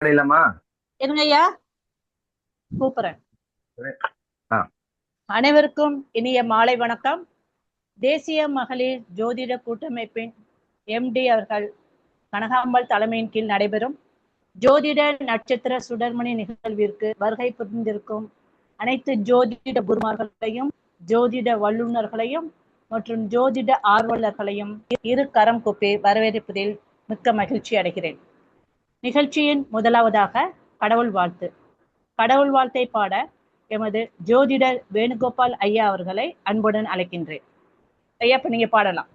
இல்லம்மா. என்னங்கய்யா? கூப்பிடுறேன். ஆ. அனைவருக்கும் இனிய மாலை வணக்கம். தேசிய மகளிர் ஜோதிட கூட்டமைப்பின் MD அவர்கள் கனகாம்பாள் தலைமையின் கீழ் நடைபெறும் ஜோதிட நட்சத்திர சுடர்மணி நிகழ்விற்கு வருகை புரிந்திருக்கும் அனைத்து ஜோதிட குருமார்களையும், ஜோதிட வல்லுநர்களையும் மற்றும் ஜோதிட ஆர்வலர்களையும் இரு கரம் கூப்பி வரவேற்பதில் மிக்க மகிழ்ச்சி அடைகிறேன். நிகழ்ச்சியின் முதலாவதாக கடவுள் வாழ்த்து. கடவுள் வாழ்த்தை பாட எமது ஜோதிடர் வேணுகோபால் ஐயா அவர்களை அன்புடன் அழைக்கின்றேன். ஐயா, இப்ப நீங்க பாடலாம்.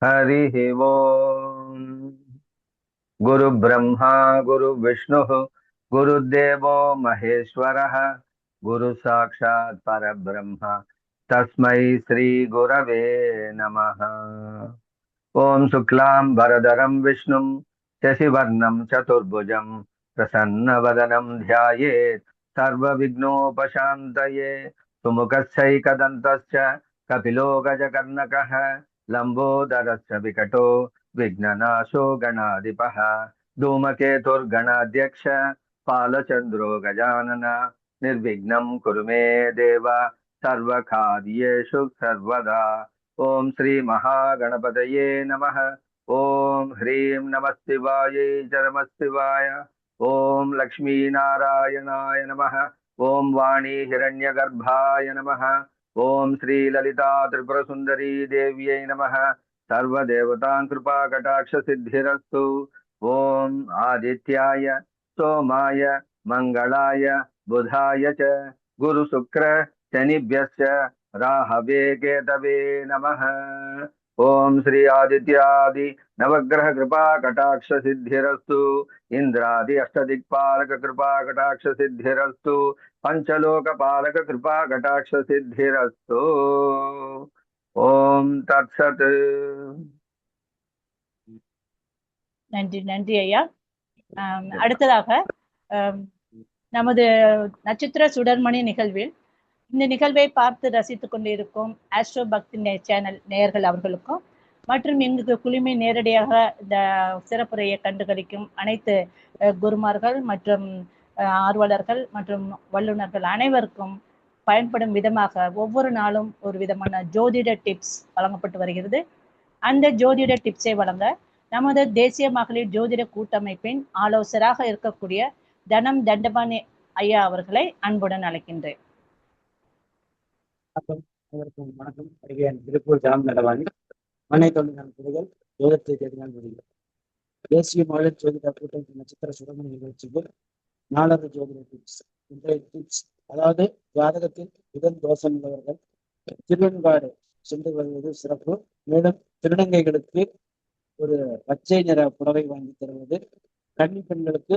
ஹரி ஓம். குரு பிரம்மா குரு விஷ்ணு குரு தேவோ மகேஸ்வரः குரு சாட்சாத் பரபிரம்ம தஸ்மை ஸ்ரீ குரவே நமः. ஓம் சுக்லாம் வரதரம் விஷ்ணும் சசிவர்ணம் சதுர்புஜம் பிரசன்னவதனம் த்யாயேத் சர்வ விக்னோபசாந்தயே. சுமுகஸ்சைகதந்தஸ்ய கபிலோ கஜகர்ணகः லம்போதரஸ்ய விகடோ விக்னநாசோ கணாதிபः. धूमकेतुर्गणाध्यक्ष पालचन्द्रो गजानन निर्विघ्नं कुरु मे देव सर्वकार्येषु सर्वदा. ओम श्री महागणपतये नमः. ओम ह्रीं नमस्तिवायै च नमस्तिवाय. ओम लक्ष्मी नारायणाय नमः. ओम वाणी हिरण्यगर्भाय नमः. ओम श्री ललिता त्रिपुर सुंदरी देव्यै नमः. सर्वदेवतां कृपा कटाक्ष सिद्धिरस्तु. ओम आदित्याय सोमाय मंगलाय बुधाय च गुरु शुक्र शनिभ्यश्च राहवे केतवे नमः. ओम श्री आदित्यादि नवग्रह कृपा कटाक्ष सिद्धिरस्तु. इंद्रादि अष्टदिक्पालक कृपा कटाक्ष सिद्धिरस्तु. पंचलोक पालक कृपा कटाक्ष सिद्धिरस्तु. ओम तत्सत. நன்றி நன்றி ஐயா. அடுத்ததாக நமது நட்சத்திர சுடர்மணி நிகழ்வில் இந்த நிகழ்வை பார்த்து ரசித்துக் கொண்டிருக்கும் ஆஸ்ட்ரோ பக்தி சேனல் நேயர்கள் அவர்களுக்கும் மற்றும் எங்களுக்கு குழுமை நேரடியாக இந்த சிறப்புரையை கண்டுகளிக்கும் அனைத்து குருமார்கள் மற்றும் ஆர்வலர்கள் மற்றும் வல்லுநர்கள் அனைவருக்கும் பயன்படும் விதமாக ஒவ்வொரு நாளும் ஒரு விதமான ஜோதிட டிப்ஸ் வழங்கப்பட்டு வருகிறது. அந்த ஜோதிட டிப்ஸை வழங்க நமது தேசிய மகளிர் ஜோதிட கூட்டமைப்பின் ஆலோசகராக இருக்கக்கூடிய தனம் தண்டபாணி ஐயா அவர்களை அன்புடன் அழைக்கின்றேன். வணக்கம். திருப்பூர் ஜாம் நடவாணி மனை தொழிலாளர் துறைகள் ஜோதிடத்தை தேடினால் முடியும். தேசிய மகளிர் ஜோதிட கூட்டமைப்பு நட்சத்திர சுடமணி நிகழ்ச்சிக்கு நாலாவது ஜோதிட டிப்ஸ். இன்றைய டிப்ஸ், அதாவது ஜாதகத்தில் புதன் தோஷம் உள்ளவர்கள் திருவெண்காடு சென்று வருவது சிறப்பு. மேலும் திருநங்கைகளுக்கு ஒரு பச்சை நிற புடவை வாங்கி தருவது, கன்னி பெண்களுக்கு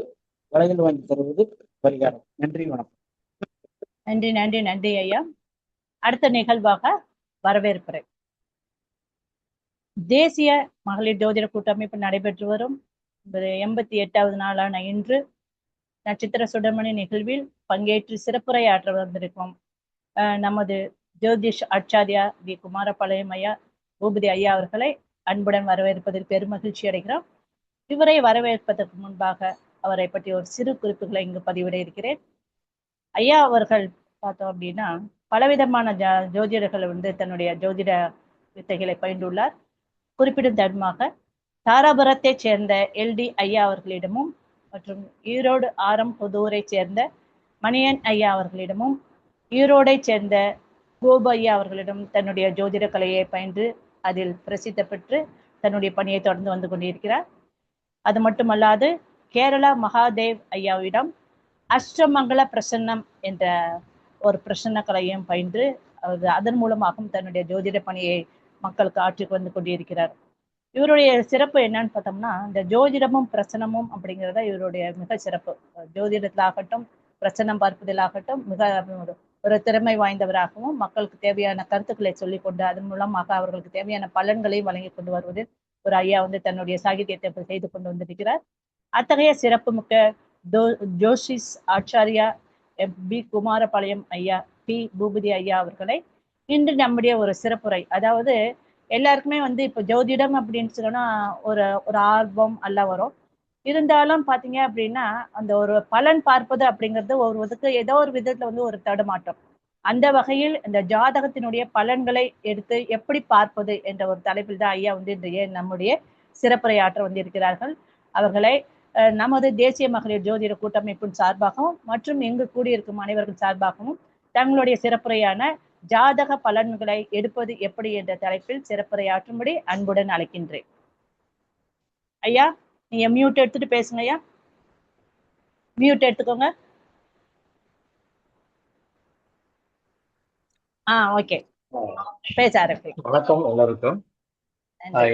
வளையல் வாங்கி தருவது பரிகாரம். நன்றி, வணக்கம். நன்றி நன்றி நன்றி ஐயா. அடுத்த நிகழ்வாக வரவேற்புரை. தேசிய மகளிர் ஜோதிட கூட்டமைப்பு நடைபெற்று வரும் 88வது நாளான இன்று நட்சத்திர சுடர்மணி நிகழ்வில் பங்கேற்று சிறப்புரை ஆற்ற வந்திருக்கும் நமது ஜோதிஷ் ஆச்சாரியா வி குமாரபாளையம் ஐயா பூபதி ஐயா அவர்களை அன்புடன் வரவேற்பதில் பெருமகிழ்ச்சி அடைகிறோம். இவரை வரவேற்பதற்கு முன்பாக அவரை பற்றி ஒரு சிறு குறிப்புகளை இங்கு பதிவிட இருக்கிறேன். ஐயா அவர்கள் பார்த்தோம் அப்படின்னா பலவிதமான ஜோதிடர்கள் தன்னுடைய ஜோதிட வித்தைகளை பயின்றுள்ளார். குறிப்பிடும் தருமாக தாராபுரத்தை சேர்ந்த LD ஐயா அவர்களிடமும் மற்றும் ஈரோடு ஆரம் புதூரை சேர்ந்த மணியன் ஐயா அவர்களிடமும் ஈரோடை சேர்ந்த கோபு ஐயா அவர்களிடம் தன்னுடைய ஜோதிட கலையை பயின்று அதில் பிரசித்தி பெற்று தன்னுடைய பணியை தொடர்ந்து வந்து கொண்டிருக்கிறார். அது மட்டுமல்லாது கேரளா மகாதேவ் ஐயாவிடம் அஷ்டமங்கல பிரசன்னம் என்ற ஒரு பிரசன்ன கலையும் பயின்று அதன் மூலமாகவும் தன்னுடைய ஜோதிட பணியை மக்களுக்கு ஆற்றி வந்து கொண்டிருக்கிறார். இவருடைய சிறப்பு என்னன்னு பார்த்தோம்னா, இந்த ஜோதிடமும் பிரசனமும் அப்படிங்கிறத இவருடைய மிக சிறப்பு. ஜோதிடத்திலாகட்டும் பிரசனம் பார்ப்பதிலாகட்டும் மிக ஒரு திறமை வாய்ந்தவராகவும் மக்களுக்கு தேவையான கருத்துக்களை சொல்லிக் கொண்டு அதன் மூலமாக அவர்களுக்கு தேவையான பலன்களையும் வழங்கி கொண்டு வருவதில் ஒரு ஐயா தன்னுடைய சாகித்யத்தை செய்து கொண்டு வந்திருக்கிறார். அத்தகைய சிறப்பு மிக்க ஜோஷிஸ் ஆச்சாரியா B குமாரபாளையம் ஐயா P பூபதி ஐயா அவர்களை இன்று நம்முடைய ஒரு சிறப்புரை, அதாவது எல்லாருக்குமே இப்போ ஜோதிடம் அப்படின்னு சொன்னா ஒரு ஒரு ஆர்வம் அல்ல வரும். இருந்தாலும் பாத்தீங்க அப்படின்னா அந்த ஒரு பலன் பார்ப்பது அப்படிங்கிறது ஒருவருக்கு ஏதோ ஒரு விதத்துல வந்து ஒரு தடுமாற்றம். அந்த வகையில் இந்த ஜாதகத்தினுடைய பலன்களை எடுத்து எப்படி பார்ப்பது என்ற ஒரு தலைப்பில் தான் ஐயா வந்து இன்றைய நம்முடைய சிறப்புரையாற்ற வந்து இருக்கிறார்கள். அவர்களை நமது தேசிய மகளிர் ஜோதிட கூட்டமைப்பின் சார்பாகவும் மற்றும் எங்கு கூடியிருக்கும் அனைவர்கள் சார்பாகவும் தங்களுடைய சிறப்புரையான ஜாதக பலன்களை எடுப்பது எப்படி என்ற தலைப்பில் சிறப்புரையாற்றும்படி அன்புடன் அழைக்கின்றேன். ஐயா, நீங்க மியூட் எடுத்துட்டு பேசுங்க ஐயா. மியூட் எடுத்துக்கோங்க. ஓகே, பேச ஆரம்பிங்க. வணக்கம் எல்லாருக்கும்.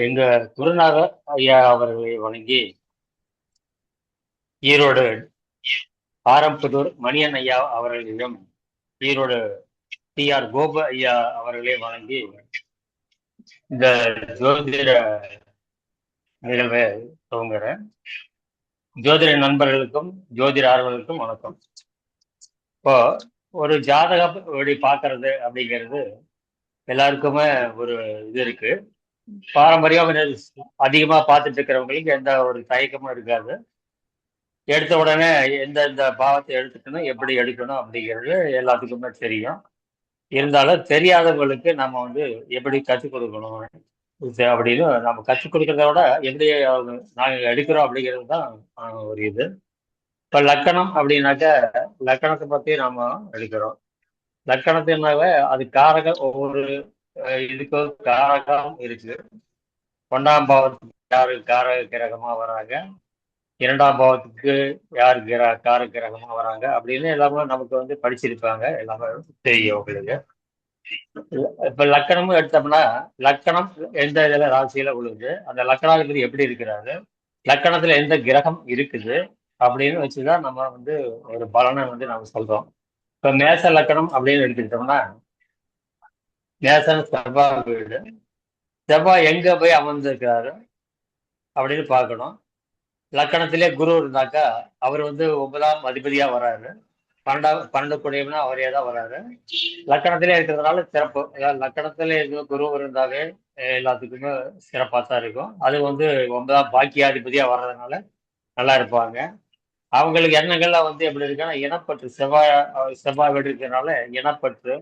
எங்க குருநாதர் ஐயா அவர்களை வணங்கி ஈரோடு ஆரம்புதூர் மணியன் ஐயா அவர்களிடம் ஈரோடு TR கோபு ஐயா அவர்களை வணங்கி இந்த ஜோதிட நிகழ்வை துவங்குறேன். ஜோதிட நண்பர்களுக்கும் ஜோதிட ஆர்வலர்களுக்கும் வணக்கம். இப்போ ஒரு ஜாதகம் எப்படி பார்க்கறது அப்படிங்கிறது எல்லாருக்குமே ஒரு இது இருக்கு. பாரம்பரியம் அதிகமா பார்த்துட்டு இருக்கிறவங்களுக்கு எந்த ஒரு தயக்கமும் இருக்காது. எடுத்த உடனே எந்த பாவத்தை எடுத்துக்கணும், எப்படி எடுக்கணும் அப்படிங்கிறது எல்லாத்துக்குமே தெரியும். இருந்தாலும் தெரியாதவங்களுக்கு நம்ம வந்து எப்படி கற்றுக் கொடுக்கணும் அப்படின்னு நம்ம கற்றுக் கொடுக்கறத விட எப்படி நாங்கள் எடுக்கிறோம் அப்படிங்கிறது தான் ஒரு இது. இப்போ லக்கணம் அப்படின்னாக்க லக்கணத்தை பத்தி நாம எடுக்கிறோம். லக்கணத்தினாவே அது காரகம், ஒவ்வொரு இதுக்கும் காரகம் இருக்கு. 1ஆம் பாவத்துக்கு யாரு காரக கிரகமா வராங்க, 2ஆம் பாவத்துக்கு யார் கார கிரகமா வராங்க அப்படின்னு எல்லாமே நமக்கு வந்து படிச்சிருப்பாங்க, எல்லாமே தெரியும் உங்களுக்கு. இப்ப லக்கணமும் எடுத்தோம்னா லக்கணம் எந்த இதுல ராசியில விழுது, அந்த லக்கணாதிபதி எப்படி இருக்கிறாரு, லக்கணத்துல எந்த கிரகம் இருக்குது அப்படின்னு வச்சுதான் நம்ம வந்து ஒரு பலனை வந்து நம்ம சொல்றோம். இப்ப மேச லக்கணம் அப்படின்னு எடுத்துக்கிட்டோம்னா மேசன் செவ்வாய் வீடு, செவ்வாய் எங்க போய் அமர்ந்திருக்கிறாரு அப்படின்னு பார்க்கணும். லக்கணத்திலே குரு இருந்தாக்கா அவர் வந்து 9ஆம் அதிபதியா வராரு, 12 கூடியம்னா அவரே தான் வராரு. லக்கணத்திலே இருக்கிறதுனால சிறப்பு. அதாவது லக்கணத்திலே குரு இருந்தாவே எல்லாத்துக்குமே சிறப்பாக தான் இருக்கும். அது வந்து 9ஆம் பாக்கியாதிபதியா வர்றதுனால நல்லா இருப்பாங்க. அவங்களுக்கு எண்ணங்கள்லாம் வந்து எப்படி இருக்குன்னா இனப்பற்று, செவ்வாய் வீடு இருக்கிறதுனால இனப்பற்று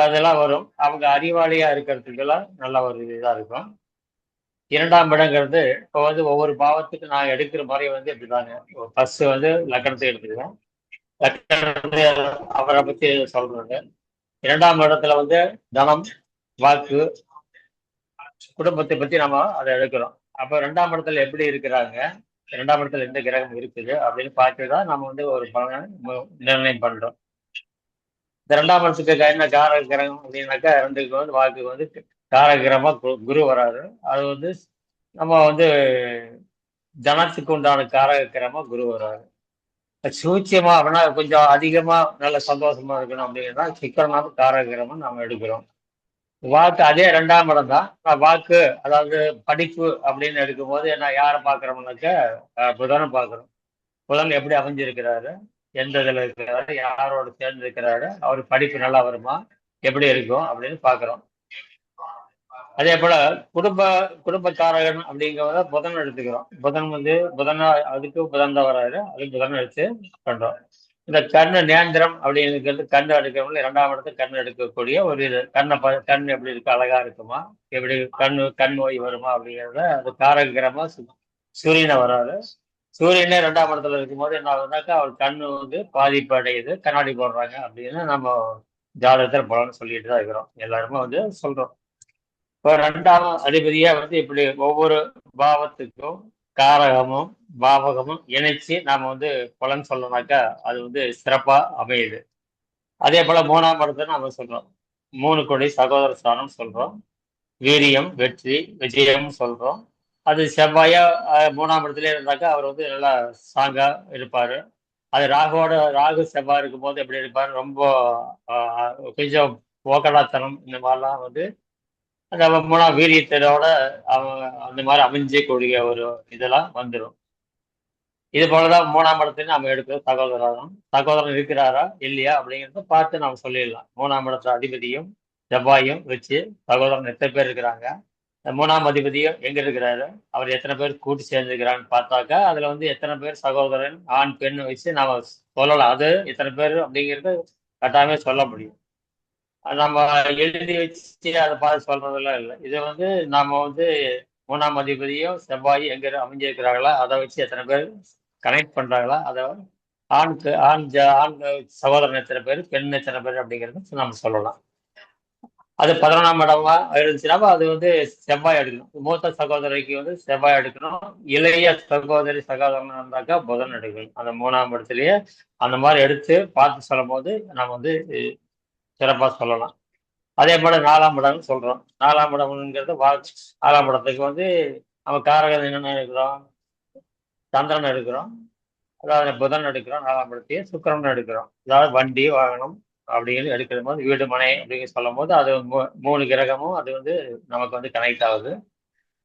அதெல்லாம் வரும். அவங்க அறிவாளியா இருக்கிறதுக்கெல்லாம் நல்ல ஒரு இதா இருக்கும். 2ஆம் இடங்கிறது இப்போ வந்து ஒவ்வொரு பாவத்துக்கு நான் எடுக்கிற முறை வந்து இப்படிதாங்க. ஃபர்ஸ்ட் வந்து லக்கணத்தை எடுத்துக்கிறோம். லக்கணத்தை அவரை பத்தி சொல்றாங்க. 2ஆம் இடத்துல வந்து தனம், வாக்கு, குடும்பத்தை பத்தி நம்ம அதை எடுக்கிறோம். அப்போ 2ஆம் இடத்துல எப்படி இருக்கிறாங்க, 2ஆம் இடத்துல எந்த கிரகம் இருக்குது அப்படின்னு பார்த்துதான் நம்ம வந்து ஒரு பலனை நிர்ணயம் பண்றோம். இந்த 2ஆம் இடத்துக்கு என்ன காரக கிரகம் அப்படின்னாக்கா 2க்கு வந்து வாக்கு வந்து காரக கிரகமா குரு வராது. அது வந்து நம்ம வந்து தனத்துக்கு உண்டான காரக கிரகமா குரு வராது. சூட்சியமா அப்படின்னா கொஞ்சம் அதிகமா நல்ல சந்தோஷமா இருக்கணும் அப்படிங்கிறதா சிக்கனமான காரக கிரகமா நம்ம எடுக்கிறோம். வாக்கு அதே 2ஆம் இடம் தான். வாக்கு அதாவது படிப்பு அப்படின்னு எடுக்கும்போது என்ன யாரை பார்க்குறோம்னாக்க புதனை பார்க்குறோம். புதன் எப்படி அமைஞ்சிருக்கிறாரு, எந்த இதில் இருக்கிறாரு, யாரோட சேர்ந்து இருக்கிறாரு, அவர் படிப்பு நல்லா வருமா, எப்படி இருக்கும் அப்படின்னு பார்க்குறோம். அதே போல குடும்பக்காரகன் அப்படிங்கிறத புதன் எடுத்துக்கிறோம். புதன் வந்து அதுக்கு புதன் தான் வராரு, அதுக்கு புதன் எடுத்து பண்றோம். இந்த கண்ணு நேந்திரம் அப்படிங்கிறது கண்ணு எடுக்கிறவங்க 2ஆம் இடத்துக்கு கண்ணு எடுக்கக்கூடிய ஒரு இது. கண் எப்படி இருக்கு, அழகா இருக்குமா, எப்படி கண் நோய் வருமா அப்படிங்கிறத அது காரகிரமா சூரியனை வராது. சூரியனே 2ஆம் இடத்துல இருக்கும்போது என்ன ஆகுதுனாக்கா அவர் கண்ணு வந்து பாதிப்பு அடையுது, கண்ணாடி போடுறாங்க அப்படின்னு நம்ம ஜாதகத்தில் பலன்னு சொல்லிட்டு தான் இருக்கிறோம், எல்லாருமே வந்து சொல்றோம். இப்போ 2ஆம் அதிபதியா வந்து இப்படி ஒவ்வொரு பாவத்துக்கும் காரகமும் பாவகமும் இணைச்சு நாம வந்து பலன் சொல்லணும்னாக்கா அது வந்து சிறப்பா அமையுது. அதே போல 3ஆம் இடத்துல நம்ம சொல்றோம் 3 கோடி சகோதர ஸ்தானம் சொல்றோம், வீரியம், வெற்றி, விஜயம் சொல்றோம். அது செவ்வாயா 3ஆம் இடத்துல இருந்தாக்கா அவர் வந்து நல்லா ஸ்ட்ராங்கா இருப்பாரு. அது ராகு செவ்வாய் இருக்கும் போது எப்படி இருப்பாரு, ரொம்ப கொஞ்சம் ஓக்கடாத்தனம் இந்த மாதிரிலாம் வந்து அந்த 3ஆம் வீரியத்தோட அந்த மாதிரி அமைஞ்சக்கூடிய ஒரு இதெல்லாம் வந்துடும். இது போலதான் 3ஆம் இடத்துல நம்ம எடுக்கிற சகோதரன் இருக்கிறாரா இல்லையா அப்படிங்கிறத பார்த்து நம்ம சொல்லிடலாம். 3ஆம் இடத்துல அதிபதியும் செவ்வாயும் வச்சு சகோதரன் எத்தனை பேர் இருக்கிறாங்க, மூணாம் அதிபதியும் எங்க இருக்கிறாரு, அவர் எத்தனை பேர் கூட்டி சேர்ந்துக்கிறான்னு பார்த்தாக்கா அதுல வந்து எத்தனை பேர் சகோதரன் ஆண் பெண் வச்சு நாம சொல்லலாம். அது எத்தனை பேர் அப்படிங்கிறது கட்டாயமே சொல்ல முடியும். அது நம்ம எழுதி வச்சு அதை பார்த்து சொல்றதெல்லாம் இல்லை. இது வந்து நாம வந்து மூணாம் அதிபதியும் செவ்வாயும் எங்க அமைஞ்சிருக்கிறாங்களா அதை வச்சு எத்தனை பேர் கனெக்ட் பண்றாங்களா, அதை ஆண் சகோதரன் எத்தனை பேர், பெண் எத்தனை பேர் அப்படிங்கிறது நம்ம சொல்லலாம். அது 11ஆம் இடமா இருந்துச்சுன்னா அது வந்து செவ்வாய் எடுக்கணும். மூத்த சகோதரிக்கு வந்து செவ்வாய் எடுக்கணும். இளைய சகோதரன் இருந்தாக்கா புதன் எடுக்கணும். அந்த 3ஆம் இடத்துலயே அந்த மாதிரி எடுத்து பார்த்து சொல்லும் போது நம்ம வந்து சிறப்பா சொல்லலாம். அதே போல 4ஆம் இடம்னு சொல்றோம். 4ஆம் இடம்ங்கிறது 4ஆம் இடத்துக்கு வந்து நம்ம காரகம் என்னென்ன எடுக்கிறோம், சந்திரன் எடுக்கிறோம், அதாவது புதன் எடுக்கிறோம், 4ஆம் இடத்தையே சுக்கிரன் எடுக்கிறோம். அதாவது வண்டி வாகனம் அப்படின்னு எடுக்கிற போது வீடு மனை அப்படின்னு சொல்லும் போது அது 3 கிரகமும் அது வந்து நமக்கு வந்து கனெக்ட் ஆகுது.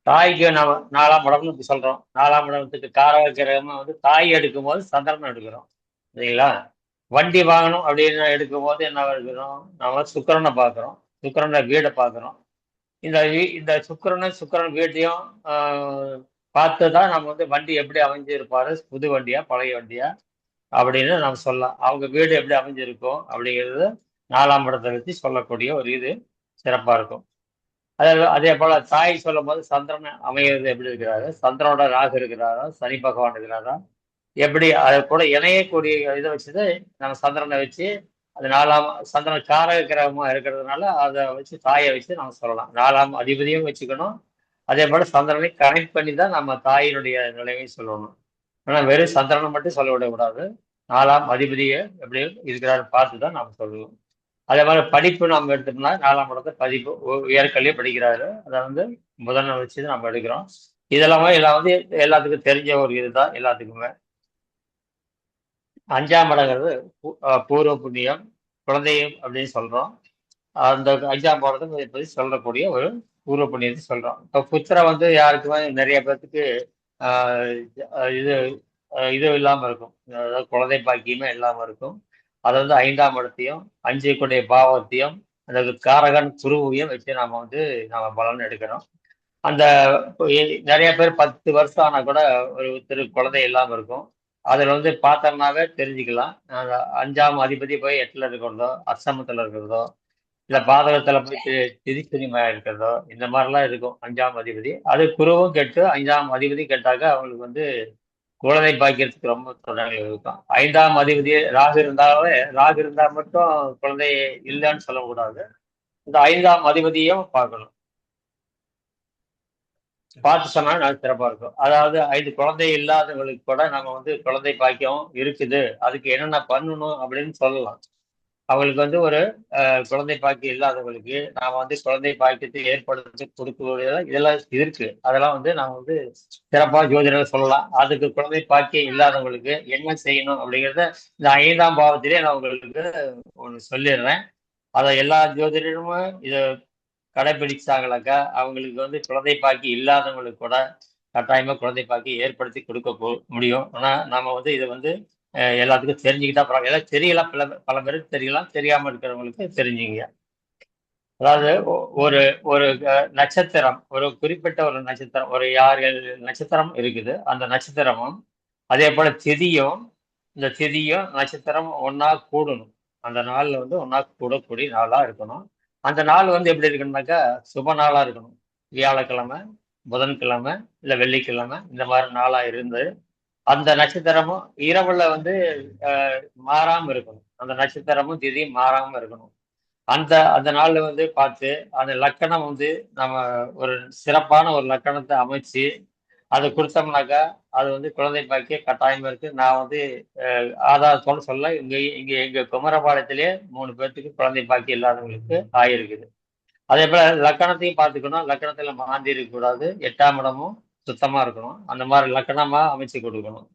தாய்க்கு நம்ம 4ஆம் இடம்னு இப்படி சொல்றோம். 4ஆம் இடத்துக்கு காரக கிரகமா வந்து தாய் எடுக்கும் போது சந்திரன் எடுக்கிறோம், சரிங்களா? வண்டி வாங்கணும் அப்படின்னு எடுக்கும் போது என்ன எடுக்கிறோம், நம்ம சுக்கிரனை பார்க்குறோம், சுக்கிரனை வீடை பார்க்குறோம். இந்த சுக்கிரன் வீட்டையும் பார்த்து தான் நம்ம வந்து வண்டி எப்படி அமைஞ்சிருப்பாரு, புது வண்டியா பழைய வண்டியா அப்படின்னு நம்ம சொல்லலாம். அவங்க வீடு எப்படி அமைஞ்சிருக்கும் அப்படிங்கிறது 4ஆம் இடத்தை வச்சு சொல்லக்கூடிய ஒரு இது சிறப்பா இருக்கும். அதே போல தாய் சொல்லும் போது சந்திரன் அமைகிறது எப்படி இருக்கிறாரு, சந்திரனோட ராகு இருக்கிறாரா, சனி பகவான் இருக்கிறாரா, எப்படி அதை கூட இணையக்கூடிய இதை வச்சுதான் நம்ம சந்திரனை வச்சு அது 4ஆம் சந்திரன் காரக கிரகமா இருக்கிறதுனால அதை வச்சு தாயை வச்சு நம்ம சொல்லலாம். 4ஆம் அதிபதியும் வச்சுக்கணும், அதே போல சந்திரனை கனெக்ட் பண்ணி தான் நம்ம தாயினுடைய நிலைமையும் சொல்லணும். ஆனா வெறும் சந்திரனை மட்டும் சொல்ல விடக்கூடாது. 4ஆம் அதிபதியை எப்படி இருக்கிறாரு பார்த்து தான் நம்ம சொல்லுவோம். அதே மாதிரி படிப்பு நம்ம எடுத்தோம்னா 4ஆம் இடத்தை படிப்பு உயர்கல்வியை படிக்கிறாரு, அதை வந்து புதனை வச்சு நம்ம எடுக்கிறோம். இதெல்லாம் வந்து எல்லாத்துக்கும் தெரிஞ்ச ஒரு இதுதான் எல்லாத்துக்குமே. 5ஆம் இடங்கிறது பூர்வ புண்ணியம், குழந்தையும் அப்படின்னு சொல்றோம். அந்த 5ஆம் இடத்தை பற்றி சொல்லக்கூடிய ஒரு பூர்வ புண்ணியத்தை சொல்றோம். இப்போ புத்திரை வந்து யாருக்குமே நிறைய பேர்த்துக்கு இது இது இல்லாம இருக்கும், அதாவது குழந்தை பாக்கியமே இல்லாம இருக்கும். அது வந்து 5ஆம் இடத்தையும் 5 பாவத்தையும் அந்த காரகன் குருவையும் வச்சு நம்ம பலன் எடுக்கணும். அந்த நிறைய பேர் 10 வருஷம் ஆனா கூட ஒரு குழந்தை இல்லாம இருக்கும். அதுல வந்து பார்த்தோம்னாவே தெரிஞ்சுக்கலாம். 5ஆம் அதிபதி போய் 8ல இருக்கிறதோ, அஷ்டமத்துல இருக்கிறதோ, இல்ல பாதகத்துல போய் திதிக்குரிமையா இருக்கிறதோ, இந்த மாதிரிலாம் இருக்கும் 5ஆம் அதிபதி. அது குருவும் கெட்டு 5ஆம் அதிபதி கெட்டாக்க அவங்களுக்கு வந்து குழந்தை பாக்கியத்துக்கு ரொம்ப தொடர்கள் இருக்கும். 5ஆம் அதிபதி ராகு இருந்தா மட்டும் குழந்தை இல்லைன்னு சொல்லக்கூடாது. இந்த 5ஆம் அதிபதியும் பார்க்கணும், பார்த்து சொன்னா நல்லா சிறப்பா இருக்கும். அதாவது 5 குழந்தை இல்லாதவங்களுக்கு கூட நம்ம வந்து குழந்தை பாக்கியம் இருக்குது, அதுக்கு என்னென்ன பண்ணணும் அப்படின்னு சொல்லலாம். அவங்களுக்கு வந்து ஒரு குழந்தை பாக்கியம் இல்லாதவங்களுக்கு நாம வந்து குழந்தை பாக்கியத்தை ஏற்படுத்தி கொடுக்கக்கூடிய இதெல்லாம் இருக்கு. அதெல்லாம் வந்து நாம வந்து சிறப்பாக ஜோதிடர்கள் சொல்லலாம். அதுக்கு குழந்தை பாக்கியம் இல்லாதவங்களுக்கு என்ன செய்யணும் அப்படிங்கிறத இந்த 5ஆம் பாவத்திலே நான் உங்களுக்கு ஒன்று சொல்லிடுறேன். அதை எல்லா ஜோதிடமும் இதை கடைபிடிச்சாங்களாக்கா அவங்களுக்கு வந்து குழந்தை பாக்கி இல்லாதவங்களுக்கு கூட கட்டாயமா குழந்தை பாக்கி ஏற்படுத்தி கொடுக்க முடியும். ஆனா நம்ம வந்து இதை வந்து எல்லாத்துக்கும் தெரிஞ்சுக்கிட்டா பரவாயில்ல. எல்லாம் தெரியலாம், பல பேருக்கு தெரியலாம், தெரியாம இருக்கிறவங்களுக்கு தெரிஞ்சுங்க. அதாவது ஒரு ஒரு நட்சத்திரம், ஒரு குறிப்பிட்ட ஒரு நட்சத்திரம், ஒரு 6 நட்சத்திரம் இருக்குது. அந்த நட்சத்திரமும் அதே போல இந்த திதியும் நட்சத்திரம் ஒன்னா கூடணும். அந்த நாள்ல வந்து ஒன்னா கூடக்கூடிய நாளா இருக்கணும். அந்த நாள் வந்து எப்படி இருக்கணும்னாக்கா சுப நாளா இருக்கணும். வியாழக்கிழமை, புதன்கிழமை, இல்ல வெள்ளிக்கிழமை இந்த மாதிரி நாளா இருந்து அந்த நட்சத்திரமும் இரவுல வந்து மாறாம இருக்கணும். அந்த நட்சத்திரமும் திதியும் மாறாம இருக்கணும். அந்த அந்த நாள்ல வந்து பார்த்து அந்த லக்கணம் வந்து நம்ம ஒரு சிறப்பான ஒரு லக்கணத்தை அமைச்சு அதை கொடுத்தோம்னாக்கா அது வந்து குழந்தை பாக்கிய கட்டாயமா இருக்கு. நான் வந்து ஆதாரத்தோடு சொல்ல இங்க எங்க குமரபாளையத்திலே 3 பேர்த்துக்கு குழந்தை பாக்கியம் இல்லாதவங்களுக்கு ஆயிருக்குது. அதே போல லக்கணத்தையும் பார்த்துக்கணும். லக்கணத்துல மாந்தி இருக்கக்கூடாது, 8ஆம் இடமும் சுத்தமா இருக்கணும். அந்த மாதிரி லக்கணமா அமைச்சு கொடுக்கணும்.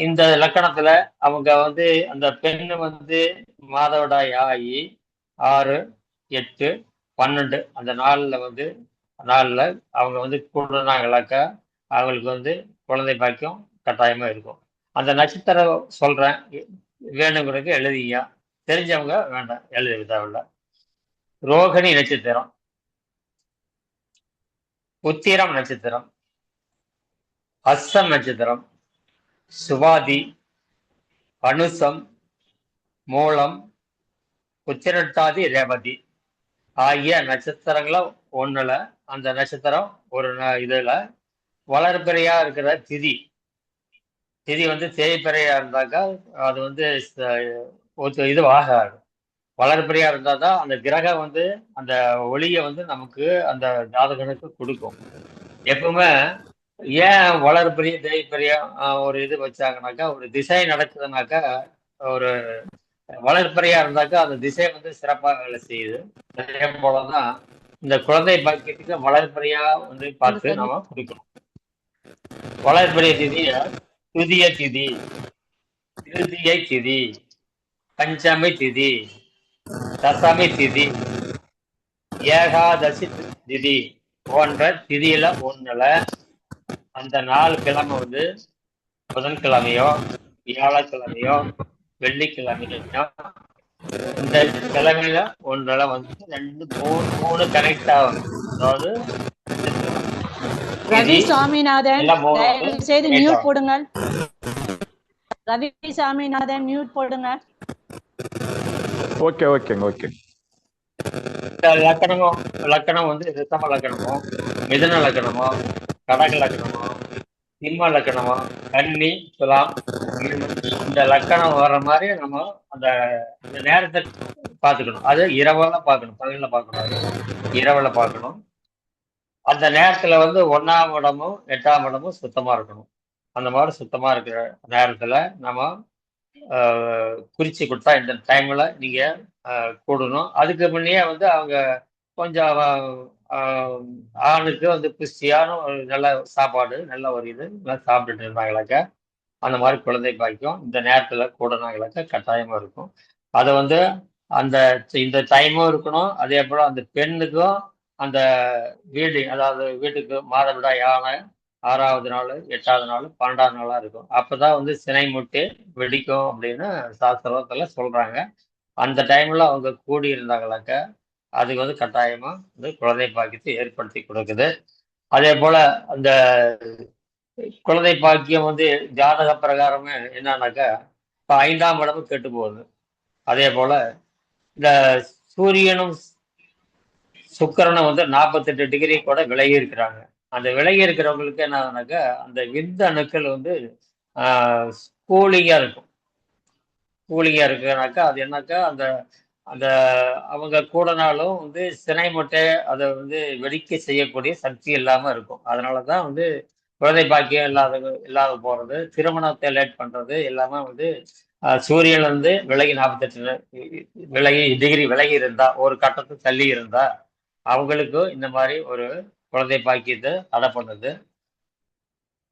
இந்த லக்கணத்துல அவங்க வந்து அந்த பெண்ணு வந்து மாதவிடாய் ஆகி 6, 8, 12 அந்த நாள்ல அவங்க வந்து கூடுனாங்களாக்கா அவங்களுக்கு வந்து குழந்தை பாக்கியம் கட்டாயமா இருக்கும். அந்த நட்சத்திரம் சொல்றேன், வேணுங்கிறதுக்கு எழுதிங்க, தெரிஞ்சவங்க வேண்டாம் எழுத தேவையில்ல. ரோகிணி நட்சத்திரம், உத்திரம் நட்சத்திரம், அஸ்தம் நட்சத்திரம், சுவாதி, அனுசம், மூலம், உத்திரட்டாதி, ரேவதி ஆகிய நட்சத்திரங்களும் ஒண்ணுல அந்த நட்சத்திரம் ஒரு இதுல வளர்பிறையா இருக்கிற திதி வந்து தேய்பிறையா இருந்தாக்கா அது வந்து இது ஆகாது. வளர்பிறையா இருந்தா தான் அந்த கிரகம் வந்து அந்த ஒளியை வந்து நமக்கு அந்த ஜாதகனுக்கு கொடுக்கும். எப்பவுமே ஏன் வளர்பிறைய தேய்பிறைய ஒரு இது வச்சாங்கனாக்கா, ஒரு திசை நடக்குதுனாக்கா, ஒரு வளர்பிறையா இருந்தாக்கா அந்த திசை வந்து சிறப்பாக வேலை செய்யுது. அதே போலதான் இந்த குழந்தை பாக்கியத்துக்கு வளர்பிறையா வந்து பார்த்து நம்ம கொடுக்கணும். வளர்பிறை திதிய துதிய திதி, திருதியை திதி, பஞ்சமி திதி, தசமி திதி, ஏகாதசி திதி போன்ற திதியில ஒண்ணுல அந்த 4 கிழமை வந்து புதன்கிழமையோ, வியாழக்கிழமையோ, வெள்ளிக்கிழமையோ, இந்த கிழமையில ஒன்றுல வந்து 2 3 கனெக்ட் ஆகும். அதாவது ரவி சாமிநாதன் செய்து மியூட் போடுங்க. ரவி சாமிநாதன் மியூட் போடுங்க. ஓகே ஓகேங்க ஓகே. லக்கணம் வந்து ரிஷப லக்கணமோ, மிதுன லக்கணமோ, கடக லக்கணமோ, சிம்ம லக்கணமோ, கன்னி, துலாம் இந்த லக்கணம் வர்ற மாதிரி நம்ம அந்த நேரத்தை பார்த்துக்கணும். அது இரவுல பார்க்கணும், பகல்ல பார்க்கணும், இரவுல பார்க்கணும். அந்த நேரத்துல வந்து 1ஆம் இடமும் 8ஆம் இடமும் சுத்தமா இருக்கணும். அந்த மாதிரி சுத்தமா இருக்கிற நேரத்துல நம்ம குறிச்சு கொடுத்தா இந்த டைம்ல நீங்க கூடணும். அதுக்கு முன்னே வந்து அவங்க கொஞ்சம் ஆணுக்கு வந்து புஷ்டியான ஒரு நல்ல சாப்பாடு, நல்ல ஒரு இது சாப்பிட்டுட்டு இருந்தாங்களாக்கா அந்த மாதிரி குழந்தை பாக்கியம் இந்த நேரத்துல கூடனாங்களாக்கா கட்டாயமா இருக்கும். அதை வந்து அந்த இந்த டைமும் இருக்கணும். அதே போல அந்த பெண்ணுக்கும் அந்த வீடு, அதாவது வீட்டுக்கு மாதவிடாய் ஆன 6வது நாள், 8வது நாள், 12வது நாளா இருக்கும். அப்பதான் வந்து சினை முட்டி வெடிக்கும் அப்படின்னு சாஸ்திரத்துல சொல்றாங்க. அந்த டைம்ல அவங்க கூடி இருந்தாங்களாக்க அதுக்கு வந்து கட்டாயமா வந்து குழந்தை பாக்கியத்தை ஏற்படுத்தி கொடுக்குது. அதே போல அந்த குழந்தை பாக்கியம் வந்து ஜாதக பிரகாரமே என்னன்னாக்கா இப்ப 5ஆம் இடமும் கெட்டு போகுது. அதே போல இந்த சூரியனும் சுக்கிரனும் வந்து 48 டிகிரி கூட விலகி இருக்கிறாங்க. அந்த விலகி இருக்கிறவங்களுக்கு என்னன்னாக்கா அந்த விந்து அணுக்கள் வந்து கூலிங்கா இருக்கும். கூலிங்கா இருக்குனாக்கா அது என்னக்கா அந்த அந்த அவங்க கூடனாலும் வந்து சினை முட்டை அதை வந்து வெடிக்க செய்யக்கூடிய சக்தி இல்லாம இருக்கும். அதனாலதான் வந்து குழந்தை பாக்கியம் இல்லாத போறது, திருமணத்தை லேட் பண்றது எல்லாமே வந்து சூரியன் வந்து விலகி 48 டிகிரி விலகி இருந்தா, ஒரு கட்டத்தை தள்ளி இருந்தா அவங்களுக்கும் இந்த மாதிரி ஒரு குழந்தை பாக்கியத்தை தடை பண்ணுது.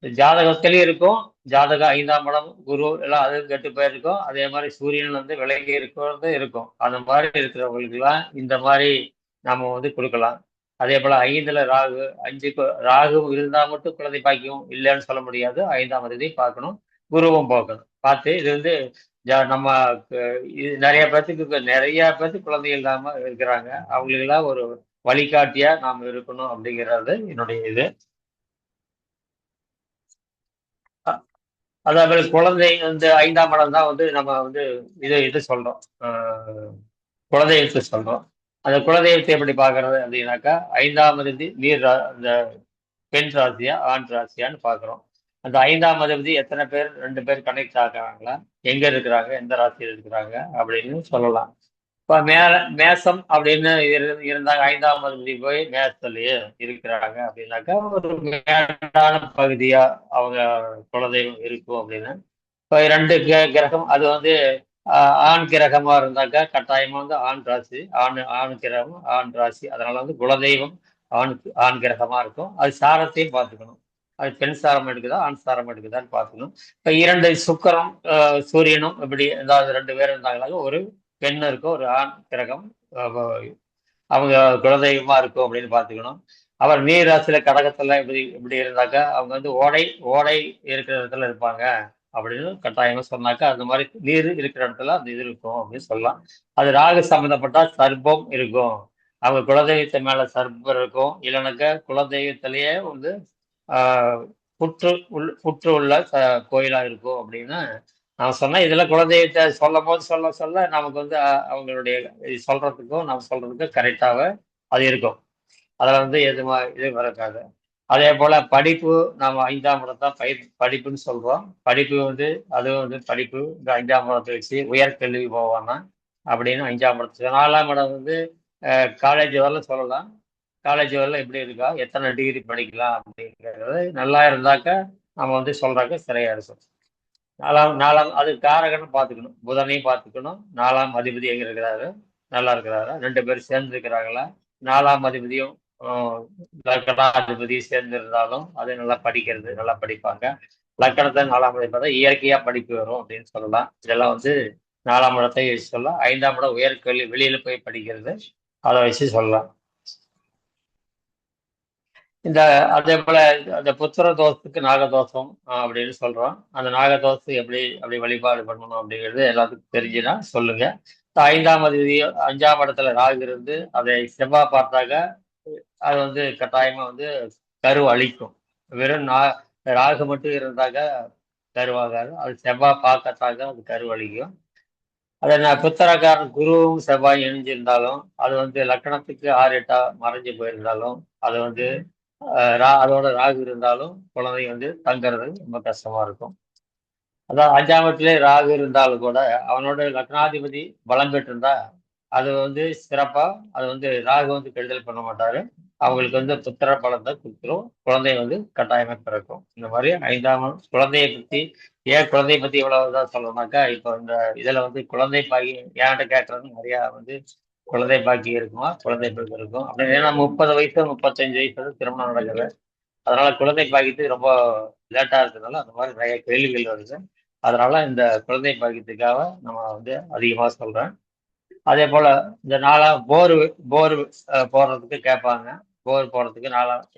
ஜாதகத்திலையும் இருக்கும். ஜாதகம் 5ஆம் இடம் குரு எல்லாம் அது கெட்டு போயிருக்கும். அதே மாதிரி சூரியன் வந்து விலகி இருக்கிறது இருக்கும். அந்த மாதிரி இருக்கிறவங்களுக்கு எல்லாம் இந்த மாதிரி நாம வந்து கொடுக்கலாம். அதே போல 5ல ராகு, 5 ராகு இருந்தா மட்டும் குழந்தை பாக்கியம் இல்லைன்னு சொல்ல முடியாது. 5ஆம் அதிபதியை பார்க்கணும், குருவும் பார்க்கணும். பார்த்து இது வந்து நம்ம நிறைய பேர்த்துக்கு குழந்தைகள் இல்லாம இருக்கிறாங்க. அவங்களுக்கெல்லாம் ஒரு வழிகாட்டியா நாம் இருக்கணும் அப்படிங்கிறது என்னுடைய இது. அதாவது குழந்தை வந்து 5ஆம் இடம் தான் வந்து நம்ம வந்து இது சொல்றோம், குலதெய்வத்தை சொல்றோம். அந்த குலதெய்வத்தை எப்படி பார்க்கறது அப்படின்னாக்கா 5ஆம் அதிபதி அந்த பெண் ராசியா ஆண் ராசியான்னு பார்க்குறோம். அந்த 5ஆம் அதிபதி எத்தனை பேர் 2 பேர் கனெக்ட் ஆகிறாங்களா, எங்க இருக்கிறாங்க, எந்த ராசியில் இருக்கிறாங்க அப்படின்னு சொல்லலாம். இப்போ மேசம் அப்படின்னு இருந்தாங்க, 5ஆம் அதிபதி போய் மேசத்துலயே இருக்கிறாங்க அப்படின்னாக்கா ஒரு மேடான பகுதியா அவங்க குலதெய்வம் இருக்கும் அப்படின்னு. இப்போ 2 கிரகம் அது வந்து ஆண் கிரகமா இருந்தாக்கா கட்டாயமா வந்து ஆண் ராசி, ஆண் கிரகம் ஆண் ராசி. அதனால வந்து குலதெய்வம் ஆண் கிரகமா இருக்கும். அது சாரத்தையும் பார்த்துக்கணும். அது பெண் சாரம் எடுக்குதா ஆண் சாரம் எடுக்குதான்னு பார்த்துக்கணும். இப்போ 2 சுக்கிரம் சூரியனும் இப்படி ஏதாவது 2 பேர் இருந்தாங்களாக்க ஒரு பெண் இருக்கும், ஒரு ஆண் கிரகம் அவங்க குலதெய்வமா இருக்கும் அப்படின்னு பார்த்துக்கணும். அவர் நீர் ராசியில கடகத்துல இப்படி இருந்தாக்கா அவங்க வந்து ஓடை இருக்கிற இடத்துல இருப்பாங்க அப்படின்னு கட்டாயமா சொன்னாக்கா அந்த மாதிரி நீர் இருக்கிற இடத்துல அந்த இது இருக்கும் அப்படின்னு சொல்லலாம். அது ராகு சம்மந்தப்பட்டா சர்ப்பம் இருக்கும். அவங்க குலதெய்வத்தை மேல சர்ப்பம் இருக்கும், இல்லைனாக்கா குலதெய்வத்திலேயே வந்து ஆஹ், புற்று உள்ள கோயிலா இருக்கும் அப்படின்னு நான் சொன்னேன். இதுல குலதெய்வத்தை சொல்லும் போது சொல்ல சொல்ல நமக்கு வந்து அவங்களுடைய இது சொல்றதுக்கும் நம்ம சொல்றதுக்கும் கரெக்டாக அது இருக்கும். அதில் வந்து இது வரக்காது. அதே போல படிப்பு நம்ம 5ஆம் இடத்தான் படிப்புன்னு சொல்றோம். படிப்பு வந்து அதுவும் வந்து படிப்பு இந்த 5ஆம் இடத்தை வச்சு உயர்கல்வி போவானா அப்படின்னு 5ஆம் இடத்துக்கு. 4ஆம் இடம் வந்து காலேஜ் வரலாம் சொல்லலாம். காலேஜ் வரலாம் எப்படி இருக்கா, எத்தனை டிகிரி படிக்கலாம் அப்படிங்கிறது நல்லா இருந்தாக்கா நம்ம வந்து சொல்றாக்க சரியா இருக்கும். நாலாம் அது காரகன்னு பார்த்துக்கணும், புதனையும் பார்த்துக்கணும். 4ஆம் அதிபதி எங்க இருக்கிறாரு, நல்லா இருக்கிறாரா, 2 பேரும் சேர்ந்து இருக்கிறாங்களா, 4ஆம் அதிபதியும் லக்கணாதிபதி சேர்ந்து இருந்தாலும் அது நல்லா படிக்கிறது, நல்லா படிப்பாங்க. லக்கணத்தை 4ஆம் இடம் பார்த்தா இயற்கையா படிப்பு வரும் அப்படின்னு சொல்லலாம். இதெல்லாம் வந்து 4ஆம் இடத்தை வச்சு சொல்லலாம். 5ஆம் இடம் உயர்கல்வி, வெளியில போய் படிக்கிறது, அதை வச்சு சொல்லலாம். இந்த அதே போல அந்த புத்திர தோஷத்துக்கு நாகதோஷம் அப்படின்னு சொல்றோம். அந்த நாகதோஷத்தை அப்படி வழிபாடு பண்ணணும் அப்படிங்கிறது எல்லாத்துக்கும் தெரிஞ்சுன்னா சொல்லுங்க. 5ஆம் அதிபதி 5ஆம் இடத்துல ராகு இருந்து அதை செவ்வாய் பார்த்தாக்க அது வந்து கட்டாயமா வந்து கரு அழிக்கும். வெறும் ராகு மட்டும் இருந்தாக்க கருவாகாது, அது செவ்வாய் பார்க்கத்தாக்க அது கரு அழிக்கும். அதை நான் புத்திரக்காரன் குருவும் செவ்வாய் இணைஞ்சிருந்தாலும் அது வந்து லக்கணத்துக்கு 6 8 மறைஞ்சு போயிருந்தாலும் அது வந்து அதோட ராகு இருந்தாலும் குழந்தை வந்து தங்குறது ரொம்ப கஷ்டமா இருக்கும். அதான் 5ஆம் இடத்திலே ராகு இருந்தாலும் கூட அவனோட லக்னாதிபதி பலம் பெற்றிருந்தா அது வந்து சிறப்பா, அது வந்து ராகு வந்து கெடுதல் பண்ண மாட்டாரு. அவங்களுக்கு வந்து புத்திர பலத்தை கொடுத்துரும், குழந்தை வந்து கட்டாயமா பிறக்கும். இந்த மாதிரி 5ஆம் குழந்தையை பத்தி குழந்தையை பத்தி இவ்வளவுதான் சொல்லணும்னாக்கா, இப்போ இந்த இதுல வந்து குழந்தை பாக்கி என்கிட்ட கேட்கறது நிறைய வந்து குழந்தை பாக்கி இருக்குமா, குழந்தை பிறகு இருக்கும் அப்படின்னு. ஏன்னா 30 வயசு 35 வயசு வந்து திருமணம் நடக்குது. அதனால குழந்தை பாக்கியத்துக்கு ரொம்ப லேட்டா இருக்கிறதுனால அந்த மாதிரி நிறைய கேள்விகள் வருது. அதனால இந்த குழந்தை பாக்கியத்துக்காக நம்ம வந்து அதிகமா சொல்றேன். அதே போல இந்த போர் போடுறதுக்கு கேட்பாங்க. போர் போடுறதுக்கு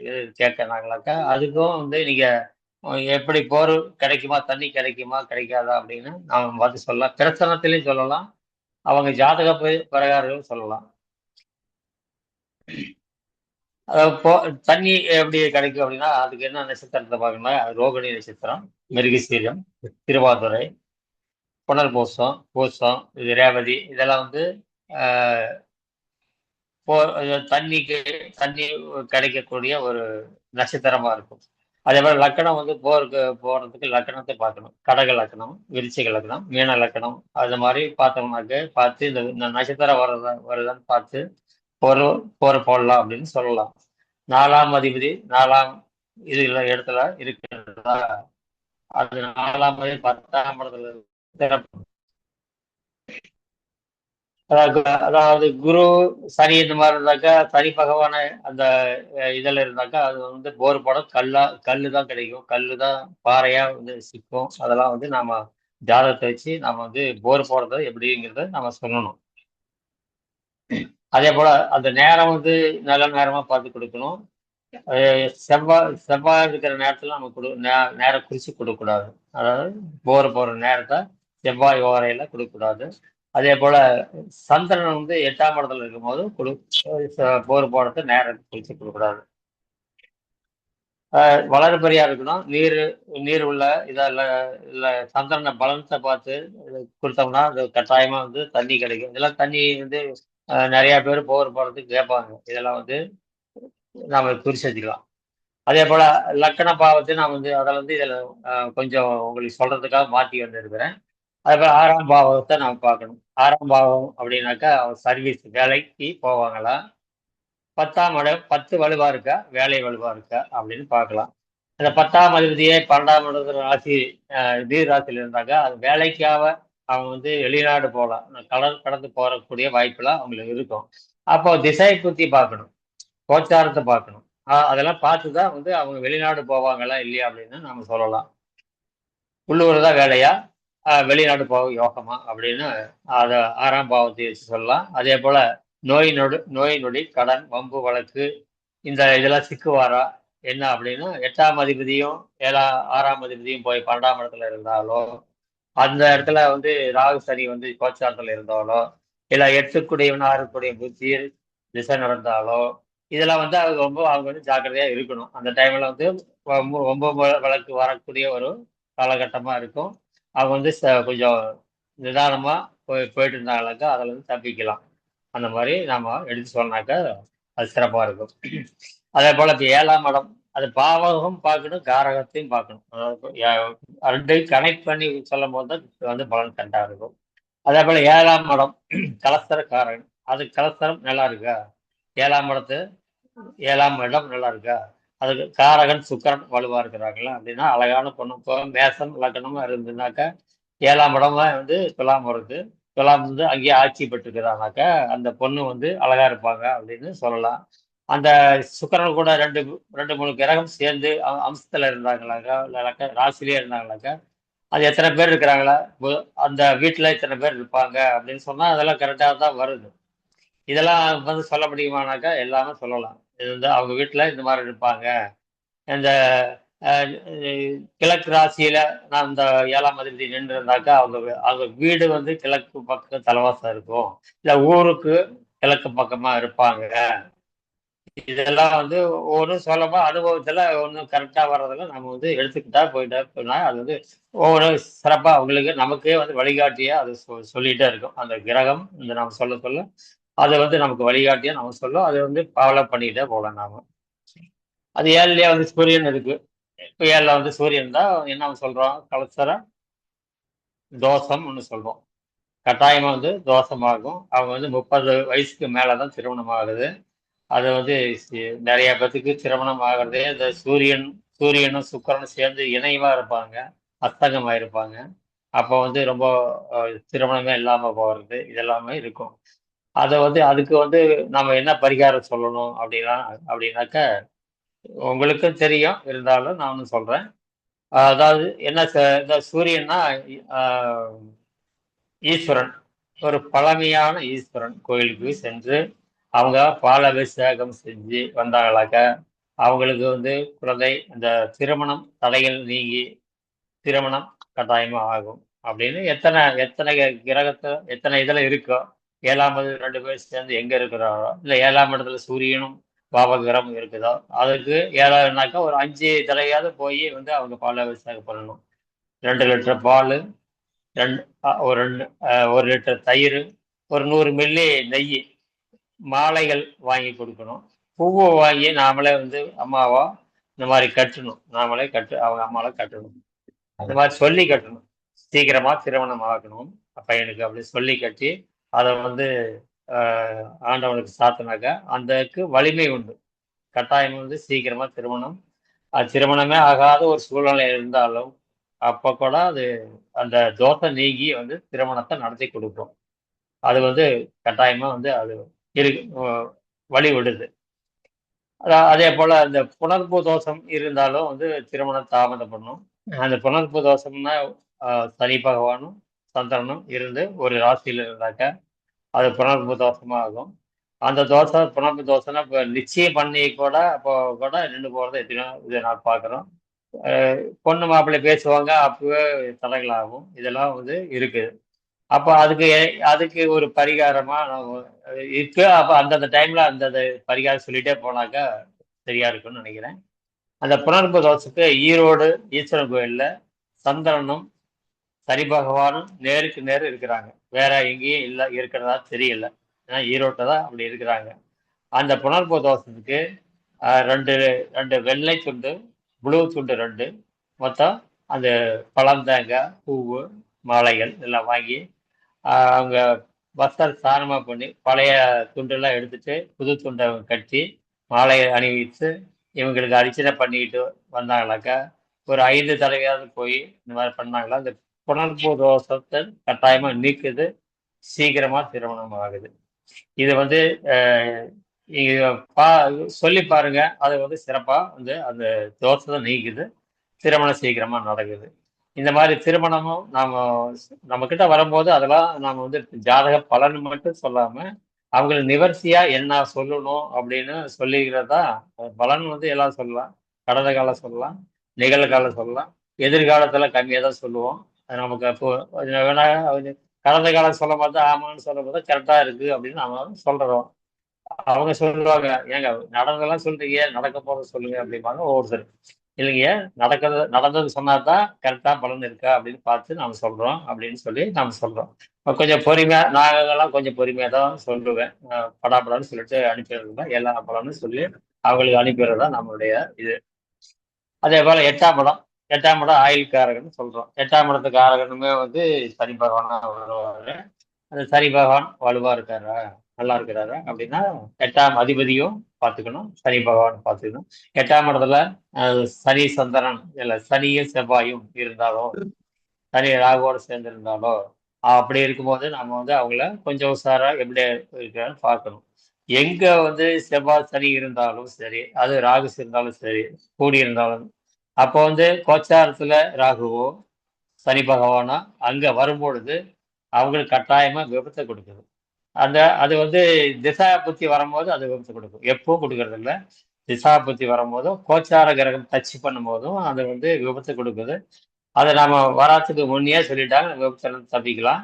இது கேட்கறாங்களாக்கா அதுக்கும் வந்து நீங்க எப்படி போர் கிடைக்குமா, தண்ணி கிடைக்குமா கிடைக்காதா அப்படின்னு நாம பார்த்து சொல்லலாம். பிரசனத்திலையும் சொல்லலாம், அவங்க ஜாதக பிரகாரம் சொல்லலாம். தண்ணி எப்படி கிடைக்கும் அப்படின்னா அதுக்கு என்ன நட்சத்திரத்தை பார்க்கணும்னா ரோகிணி நட்சத்திரம், மிருகசீரியம், திருவாதுரை, புனர்பூசம், பூசம், இது ரேவதி, இதெல்லாம் வந்து தண்ணி கிடைக்கக்கூடிய ஒரு நட்சத்திரமா இருக்கும். அதே மாதிரி லக்கணம் வந்து போருக்கு போறதுக்கு லக்கணத்தை பார்க்கணும். கடக லக்கணம், விருச்சிக லக்கணம், மீன லக்கணம், அது மாதிரி பார்த்தோம்னாக்க பார்த்து இந்த நட்சத்திரம் வருதான்னு பார்த்து போர் போடலாம் அப்படின்னு சொல்லலாம். 4ஆம் அதிபதி 4ஆம் இடத்துல இருக்கிறதா, அது 4ஆம் அதிபதி 10ஆம் இடத்துல சிறப்பு. அதாவது குரு சனி இந்த மாதிரி இருந்தாக்கா, சனி பகவான அந்த இதுல இருந்தாக்கா அது வந்து போர் போட கல்லு தான் கிடைக்கும், கல்லு தான் பாறையா வந்து சிக்கும். அதெல்லாம் வந்து நாம ஜாதகத்தை வச்சு நாம வந்து போர் போடுறது எப்படிங்கிறத நம்ம சொல்லணும். அதே போல அந்த நேரம் வந்து நல்ல நேரமா பார்த்து கொடுக்கணும். செவ்வாய் இருக்கிற நேரத்துல நம்ம நேரம் குறிச்சு கொடுக்கக்கூடாது. அதாவது போர் போற நேரத்தை செவ்வாய் ஓரையில கொடுக்கக்கூடாது. அதே போல சந்திரன் வந்து 8ஆம் இடத்துல இருக்கும்போது போர் போடுறது நேரம் குறிச்சு கொடுக்கக்கூடாது. வளர்பெரியா இருக்கணும், நீர் உள்ள இல்ல சந்திரனை பலனத்தை பார்த்து கொடுத்தோம்னா அது கட்டாயமா வந்து தண்ணி கிடைக்கும். இதெல்லாம் தண்ணி வந்து நிறைய பேர் போர் போடுறதுக்கு கேட்பாங்க. இதெல்லாம் வந்து நாம குறிச்சு வச்சுக்கலாம். அதே போல லக்கண பாவத்தை நான் வந்து அதில் வந்து இதில் கொஞ்சம் உங்களுக்கு சொல்றதுக்காக மாற்றி வந்திருக்கிறேன். அதே போல 6ஆம் பாவத்தை நாம் பார்க்கணும். 6ஆம் பாவம் அப்படின்னாக்கா சர்வீஸ், வேலைக்கு போவாங்களா, 10ஆம் இடம் 10 வலுவா இருக்கா, வேலை வலுவா இருக்கா அப்படின்னு பார்க்கலாம். அந்த 10ஆம் அதிபதியே 12ஆம் இடத்துல ராசி நீர் ராசியில் இருந்தாக்கா அது வேலைக்காக அவங்க வந்து வெளிநாடு போகலாம், கடந்து போகக்கூடிய வாய்ப்புலாம் அவங்களுக்கு இருக்கும். அப்போ திசை புத்தி பார்க்கணும், கோச்சாரத்தை பார்க்கணும். அதெல்லாம் பார்த்துதான் வந்து அவங்க வெளிநாடு போவாங்களா இல்லையா அப்படின்னு நம்ம சொல்லலாம். உள்ளூர் தான் வேலையா, வெளிநாடு போக யோகமா அப்படின்னு அதை 6ஆம் பாவத்தை வச்சு சொல்லலாம். அதே போல நோய் நொடி, கடன், வம்பு வழக்கு இதெல்லாம் சிக்குவாரா என்ன அப்படின்னா 8ஆம் அதிபதியும் 6ஆம் அதிபதியும் போய் 12ஆம் இடத்துல இருந்தாலோ, அந்த இடத்துல வந்து ராகு சனி வந்து கோச்சாரத்துல இருந்தாலோ, இல்ல 8 கூடியவன் 6 கூடிய புத்தி திசை நடந்தாலோ இதெல்லாம் வந்து அவங்க வந்து ஜாக்கிரதையா இருக்கணும். அந்த டைம்ல வந்து ரொம்ப வழக்கு வரக்கூடிய ஒரு காலகட்டமா இருக்கும். அவங்க வந்து கொஞ்சம் நிதானமா போயிட்டு இருந்தாங்கனாக்கா அதில் வந்து தப்பிக்கலாம். அந்த மாதிரி நாம எடுத்து சொன்னாக்கா அது சிறப்பா இருக்கும். அதே போல இப்ப 7ஆம் இடம் அது பாவகம் பார்க்கணும், காரகத்தையும் பார்க்கணும். அதாவது ரெண்டையும் கனெக்ட் பண்ணி சொல்லும் போது தான் வந்து பலன் கரெக்டா இருக்கும். அதே போல 7ஆம் இடம் கலஸ்தரக்காரன். அது கலஸ்தரம் நல்லா இருக்கா? 7ஆம் இடத்து 7ஆம் இடம் நல்லா இருக்கா? அதுக்கு காரகன் சுக்கிரன் வலுவா இருக்கிறாங்களா அப்படின்னா அழகான பொண்ணு. இப்போ மேசம் லக்னமா இருந்ததுனாக்கா 7ஆம் இடமா வந்து துலாம் வருது. துலாம் வந்து அங்கேயே ஆட்சி பெற்றுக்கிறானாக்கா அந்த பொண்ணு வந்து அழகா இருப்பாங்க அப்படின்னு சொல்லலாம். அந்த சுக்கிரன் கூட ரெண்டு 3 கிரகம் சேர்ந்து அம்சத்துல இருந்தாங்களாக்கா இல்லைனாக்கா ராசிலேயே இருந்தாங்களாக்கா அது எத்தனை பேர் இருக்கிறாங்களா அந்த வீட்டுல இத்தனை பேர் இருப்பாங்க அப்படின்னு சொன்னா அதெல்லாம் கரெக்டா தான் வருது. இதெல்லாம் வந்து சொல்ல முடியுமானாக்கா எல்லாமே சொல்லலாம். இது வந்து அவங்க வீட்டுல இந்த மாதிரி இருப்பாங்க. இந்த அஹ், கிழக்கு ராசியில நான் இந்த 7ஆம் அதிபதி நின்று இருந்தாக்கா அவங்க வீடு வந்து கிழக்கு பக்கம் தலைவாசம் இருக்கும். இல்ல ஊருக்கு கிழக்கு பக்கமா இருப்பாங்க. இதெல்லாம் வந்து ஒவ்வொன்றும் சொல்லமா அனுபவத்துல ஒன்றும் கரெக்டா வர்றதெல்லாம் நம்ம வந்து எடுத்துக்கிட்டா போயிட்டா போனா அது வந்து ஒவ்வொரு சிறப்பா அவங்களுக்கு நமக்கே வந்து வழிகாட்டியா அது சொல்லிட்டே இருக்கும். அந்த கிரகம் இந்த நம்ம சொல்ல சொல்ல அதை வந்து நமக்கு வழிகாட்டியா நம்ம சொல்லும். அதை வந்து ஃபாலோ பண்ணிக்கிட்டே போகலாம் நாம. அது 7லயே வந்து சூரியன் இருக்கு. இப்போ 7ல வந்து சூரியன் தான் என்ன சொல்றோம்? கலசர தோஷம் ஒன்று சொல்றோம். கட்டாயமா வந்து தோஷமாகும். அவங்க வந்து 30 வயசுக்கு மேலதான் திருமணம் ஆகுது. அது வந்து நிறைய பேத்துக்கு திருமணம் ஆகிறதே இந்த சூரியனும் சுக்கிரனும் சேர்ந்து இணைவா இருப்பாங்க, அஸ்தங்கமா இருப்பாங்க. அப்போ வந்து ரொம்ப திருமணமே இல்லாம போகிறது இதெல்லாமே இருக்கும். அதை வந்து அதுக்கு வந்து நம்ம என்ன பரிகாரம் சொல்லணும் அப்படின்னாக்க உங்களுக்கும் தெரியும், இருந்தாலும் நான் ஒன்று சொல்றேன். அதாவது என்ன இந்த சூரியன்னா ஆஹ், ஈஸ்வரன், ஒரு பழமையான ஈஸ்வரன் கோயிலுக்கு சென்று அவங்க பால் அபிஷேகம் செஞ்சு வந்தாங்களாக்க அவங்களுக்கு வந்து குழந்தை அந்த திருமணம் தடைகள் நீங்கி திருமணம் கட்டாயமா ஆகும் அப்படின்னு எத்தனை எத்தனை கிரகத்தை எத்தனை இதுல இருக்கோ 7ஆம் 2 பேர் சேர்ந்து எங்க இருக்கிறாரோ இல்ல 7ஆம் இடத்துல சூரியனும் பாவகிரமும் இருக்குதோ அதுக்கு 7ஆவதுனாக்கா ஒரு 5 தடையாவது போய் வந்து அவங்க பால் அபிஷேகம் பண்ணணும். 2 லிட்டர் பால், ரெண்டு ஒரு 1 லிட்டர் தயிர், ஒரு 100 மில்லி நெய், மாலைகள் வாங்கி கொடுக்கணும். பூவை வாங்கி நாமளே வந்து அம்மாவா இந்த மாதிரி கட்டணும். நாமளே அவங்க அம்மாவை கட்டணும். அந்த மாதிரி சொல்லி கட்டணும். சீக்கிரமா திருமணம் ஆகணும் பையனுக்கு அப்படி சொல்லி கட்டி அதை வந்து ஆண்டவனுக்கு சாத்தினாக்கா அந்தக்கு வலிமை உண்டு. கட்டாயம் வந்து சீக்கிரமா திருமணம். அது திருமணமே ஆகாத ஒரு சூழ்நிலை இருந்தாலும் அப்ப கூட அது அந்த தோஷம் நீங்கி வந்து திருமணத்தை நடத்தி கொடுக்கும். அது வந்து கட்டாயமா வந்து அது இருக்கு வழி விடுது. அதே போல அந்த புணர்ப்பு தோஷம் இருந்தாலும் வந்து திருமணம் தாமதம் பண்ணும். அந்த புணர்ப்பு தோஷம்னா சனி பகவானும் சந்திரனும் இருந்து ஒரு ராசியில இருந்தாக்க அது புணர்ப்பு தோஷமா ஆகும். அந்த தோஷம் புணர்ப்பு தோஷம்னா இப்போ நிச்சயம் பண்ணி கூட அப்போ கூட நின்று போறதை எத்தனையோ இதை நான் பார்க்குறோம். பொண்ணு மாப்பிள்ளை பேசுவாங்க, அப்பவே தடைகளாகும். இதெல்லாம் வந்து இருக்குது. அப்போ அதுக்கு ஒரு பரிகாரமா நம்ம இருக்கு. அப்போ அந்தந்த டைம்ல அந்தந்த பரிகாரம் சொல்லிட்டே போனாக்கா சரியா இருக்கும்னு நினைக்கிறேன். அந்த புனர்ப்பு தோஷத்துக்கு ஈரோடு ஈஸ்வரன் கோயில்ல சந்திரனும் சனி பகவானும் நேருக்கு நேர் இருக்கிறாங்க. வேற எங்கேயும் இல்லை இருக்கிறதா தெரியல. ஏன்னா ஈரோட்டில் தான் அப்படி இருக்கிறாங்க. அந்த புனர்ப்பு தோஷத்துக்கு ரெண்டு ரெண்டு வெள்ளை துண்டு, ப்ளூ துண்டு 2, மொத்தம் அந்த பழந்தேங்காய், பூவு, மாலைகள் எல்லாம் வாங்கி அவங்க வஸ்திர ஸ்நானமா பண்ணி பழைய துண்டெல்லாம் எடுத்துட்டு புது துண்டை கட்டி மாலையை அணிவித்து இவங்களுக்கு அர்ச்சனை பண்ணிக்கிட்டு வந்தாங்களாக்கா ஒரு 5 தடவையாவது போய் இந்த மாதிரி பண்ணாங்களா இந்த புனர்பூ தோஷத்தை கட்டாயமா நீக்குது. சீக்கிரமா திருமணம் ஆகுது. இது வந்து சொல்லி பாருங்க. அது வந்து சிறப்பா வந்து அந்த தோஷத்தை நீக்குது. திருமணம் சீக்கிரமா நடக்குது. இந்த மாதிரி திருமணமும் நம்ம கிட்ட வரும்போது அதெல்லாம் நாம வந்து ஜாதக பலன் மட்டும் சொல்லாம அவங்களுக்கு நிவர்த்தியா என்ன சொல்லணும் அப்படின்னு சொல்லிக்கிறதா. பலன் வந்து எல்லாம் சொல்லலாம். கடந்த காலம் சொல்லலாம், நிகழ்காலம் சொல்லலாம், எதிர்காலத்துல கம்மியா தான் சொல்லுவோம். அது நமக்கு அப்போ வேணா கடந்த காலம் சொல்ல பார்த்தா ஆமான்னு சொல்ல பார்த்தா கரெக்டா இருக்கு அப்படின்னு நாம சொல்றோம். அவங்க சொல்லுவாங்க, ஏங்க நடந்ததெல்லாம் சொல்றீங்க, நடக்க போறத சொல்லுங்க அப்படிம்பாங்க ஒவ்வொருத்தர். இல்லைங்க, நடந்தது சொன்னா தான் கரெக்டா பலன் இருக்கா அப்படின்னு பார்த்து நாம சொல்றோம் அப்படின்னு சொல்லி நாம சொல்றோம். கொஞ்சம் பொறுமையா நாங்கெல்லாம் கொஞ்சம் பொறுமையா தான் சொல்லுவேன். படாபடான்னு சொல்லிட்டு அனுப்பிடுறது எல்லா பலனும் சொல்லி அவங்களுக்கு அனுப்பிடுறது தான் நம்மளுடைய இது. அதே போல 8ஆம் இடம். 8ஆம் இடம் ஆயுள் காரகன்னு சொல்றோம். 8ஆம் இடத்துக்கு காரகனுமே வந்து சனி பகவானா வருவாரு. அந்த சனி பகவான் வலுவா இருக்காரா, நல்லா இருக்கிறாரா அப்படின்னா 8ஆம் அதிபதியும் பார்த்துக்கணும், சனி பகவான் பார்த்துக்கணும். 8ஆம் இடத்துல சனி சந்திரன் இல்ல சனியும் செவ்வாயும் இருந்தாலும், சனி ராகுவோட சேர்ந்து இருந்தாலோ அப்படி இருக்கும்போது நம்ம வந்து அவங்கள கொஞ்சம் உஷாரா எப்படி இருக்கான்னு பார்க்கணும். எங்க வந்து செவ்வாய் சனி இருந்தாலும் சரி, அது ராகு இருந்தாலும் சரி, கூடி இருந்தாலும் அப்போ வந்து கோச்சாரத்துல ராகுவோ சனி பகவானோ அங்க வரும்பொழுது அவங்களுக்கு கட்டாயமா விபத்தை கொடுக்குது. அது வந்து திசா புத்தி வரும்போது அது விபத்து கொடுக்கும். எப்பவும் கொடுக்கறது இல்ல. திசா புத்தி வரும்போதும் கோச்சார கிரகம் டச் பண்ணும்போதும் அது வந்து விபத்து கொடுக்குது. அதை நாம வராத்துக்கு முன்னே சொல்லிட்டாங்க, விபத்துல இருந்து தப்பிக்கலாம்.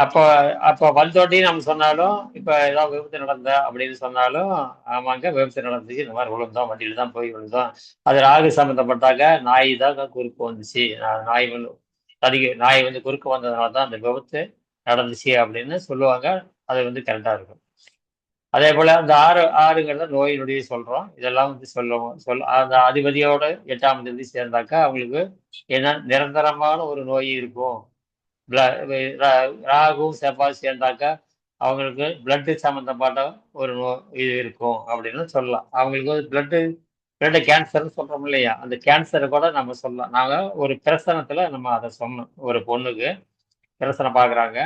அப்போ அப்போ வந்தோடனே நம்ம சொன்னாலும், இப்ப ஏதாவது விபத்து நடந்தா அப்படின்னு சொன்னாலும், ஆமாங்க விபத்து நடந்துச்சு, இந்த மாதிரி விழுந்தோம், வண்டியில தான் போய் விழுந்தோம். அது ராகு சம்மந்தப்பட்டாக்க நாய் தான் குறுக்கு வந்துச்சு, நாய் வந்து குறுக்கு வந்ததுனால தான் அந்த விபத்து நடந்துச்சு அப்படின்னு சொல்லுவாங்க. அது வந்து கரெக்டா இருக்கும். அதே போல அந்த ஆறுங்கிறத நோய் நொடியை சொல்றோம். இதெல்லாம் வந்து சொல்லுவோம். அந்த அதிபதியோட 8ஆம் தேதி சேர்ந்தாக்கா அவங்களுக்கு என்ன நிரந்தரமான ஒரு நோய் இருக்கும். ராகுவும் செவ்வாய் சேர்ந்தாக்கா அவங்களுக்கு பிளட் சம்பந்தப்பட்ட ஒரு இது இருக்கும் அப்படின்னு சொல்லலாம். அவங்களுக்கு ஒரு பிளட் கேன்சர்னு சொல்றோம் இல்லையா, அந்த கேன்சரை கூட நம்ம சொல்லலாம். நாங்க ஒரு பிரசனத்துல நம்ம அதை சொன்னோம். ஒரு பொண்ணுக்கு பிரசனம் பார்க்குறாங்க.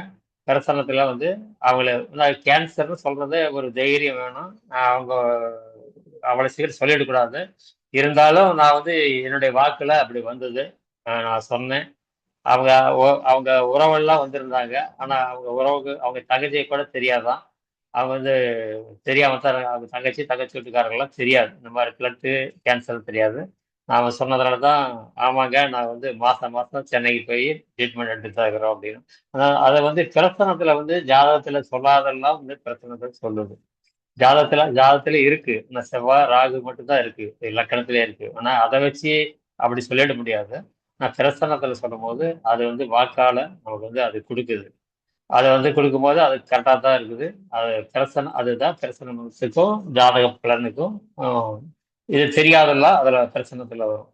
பிரசனத்துல வந்து அவங்கள கேன்சர்னு சொல்றதே ஒரு தைரியம் வேணும். அவங்க அவ்வளோ சீக்கிரம் சொல்லிடக்கூடாது. இருந்தாலும் நான் வந்து என்னுடைய வாக்குல அப்படி வந்தது. நான் சொன்னேன். அவங்க அவங்க உறவெல்லாம் வந்திருந்தாங்க. ஆனா அவங்க உறவுக்கு அவங்க தங்கச்சியை கூட தெரியாதான். அவங்க வந்து தெரியாம தான் அவங்க தங்கச்சி வீட்டுக்காரங்களாம் தெரியாது. இந்த மாதிரி பிளட்டு கேன்சர் தெரியாது. நாம சொன்னதுனால தான், ஆமாங்க நான் வந்து மாசம் மாசம் சென்னைக்கு போய் ட்ரீட்மெண்ட் எடுத்துட்டு தான் இருக்கிறோம் அப்படின்னு. அதை வந்து பிரசனத்துல வந்து ஜாதகத்துல சொல்லாதெல்லாம் வந்து பிரசனத்துல சொல்லுது. ஜாதகத்துல இருக்கு. இந்த செவ்வாய் ராகு மட்டும் தான் இருக்கு, லக்கணத்திலே இருக்கு. ஆனா அதை வச்சு அப்படி சொல்லிட முடியாது. நான் பிரசனத்துல சொல்லும்போது அது வந்து வாக்கால நமக்கு வந்து அது கொடுக்குது. அதை வந்து கொடுக்கும்போது அது கரெக்டா தான் இருக்குது. அது அதுதான் பிரசனத்துக்கும் ஜாதக பலனுக்கும் இது தெரியாதெல்லாம் அதுல பிரசனத்துல வரும்.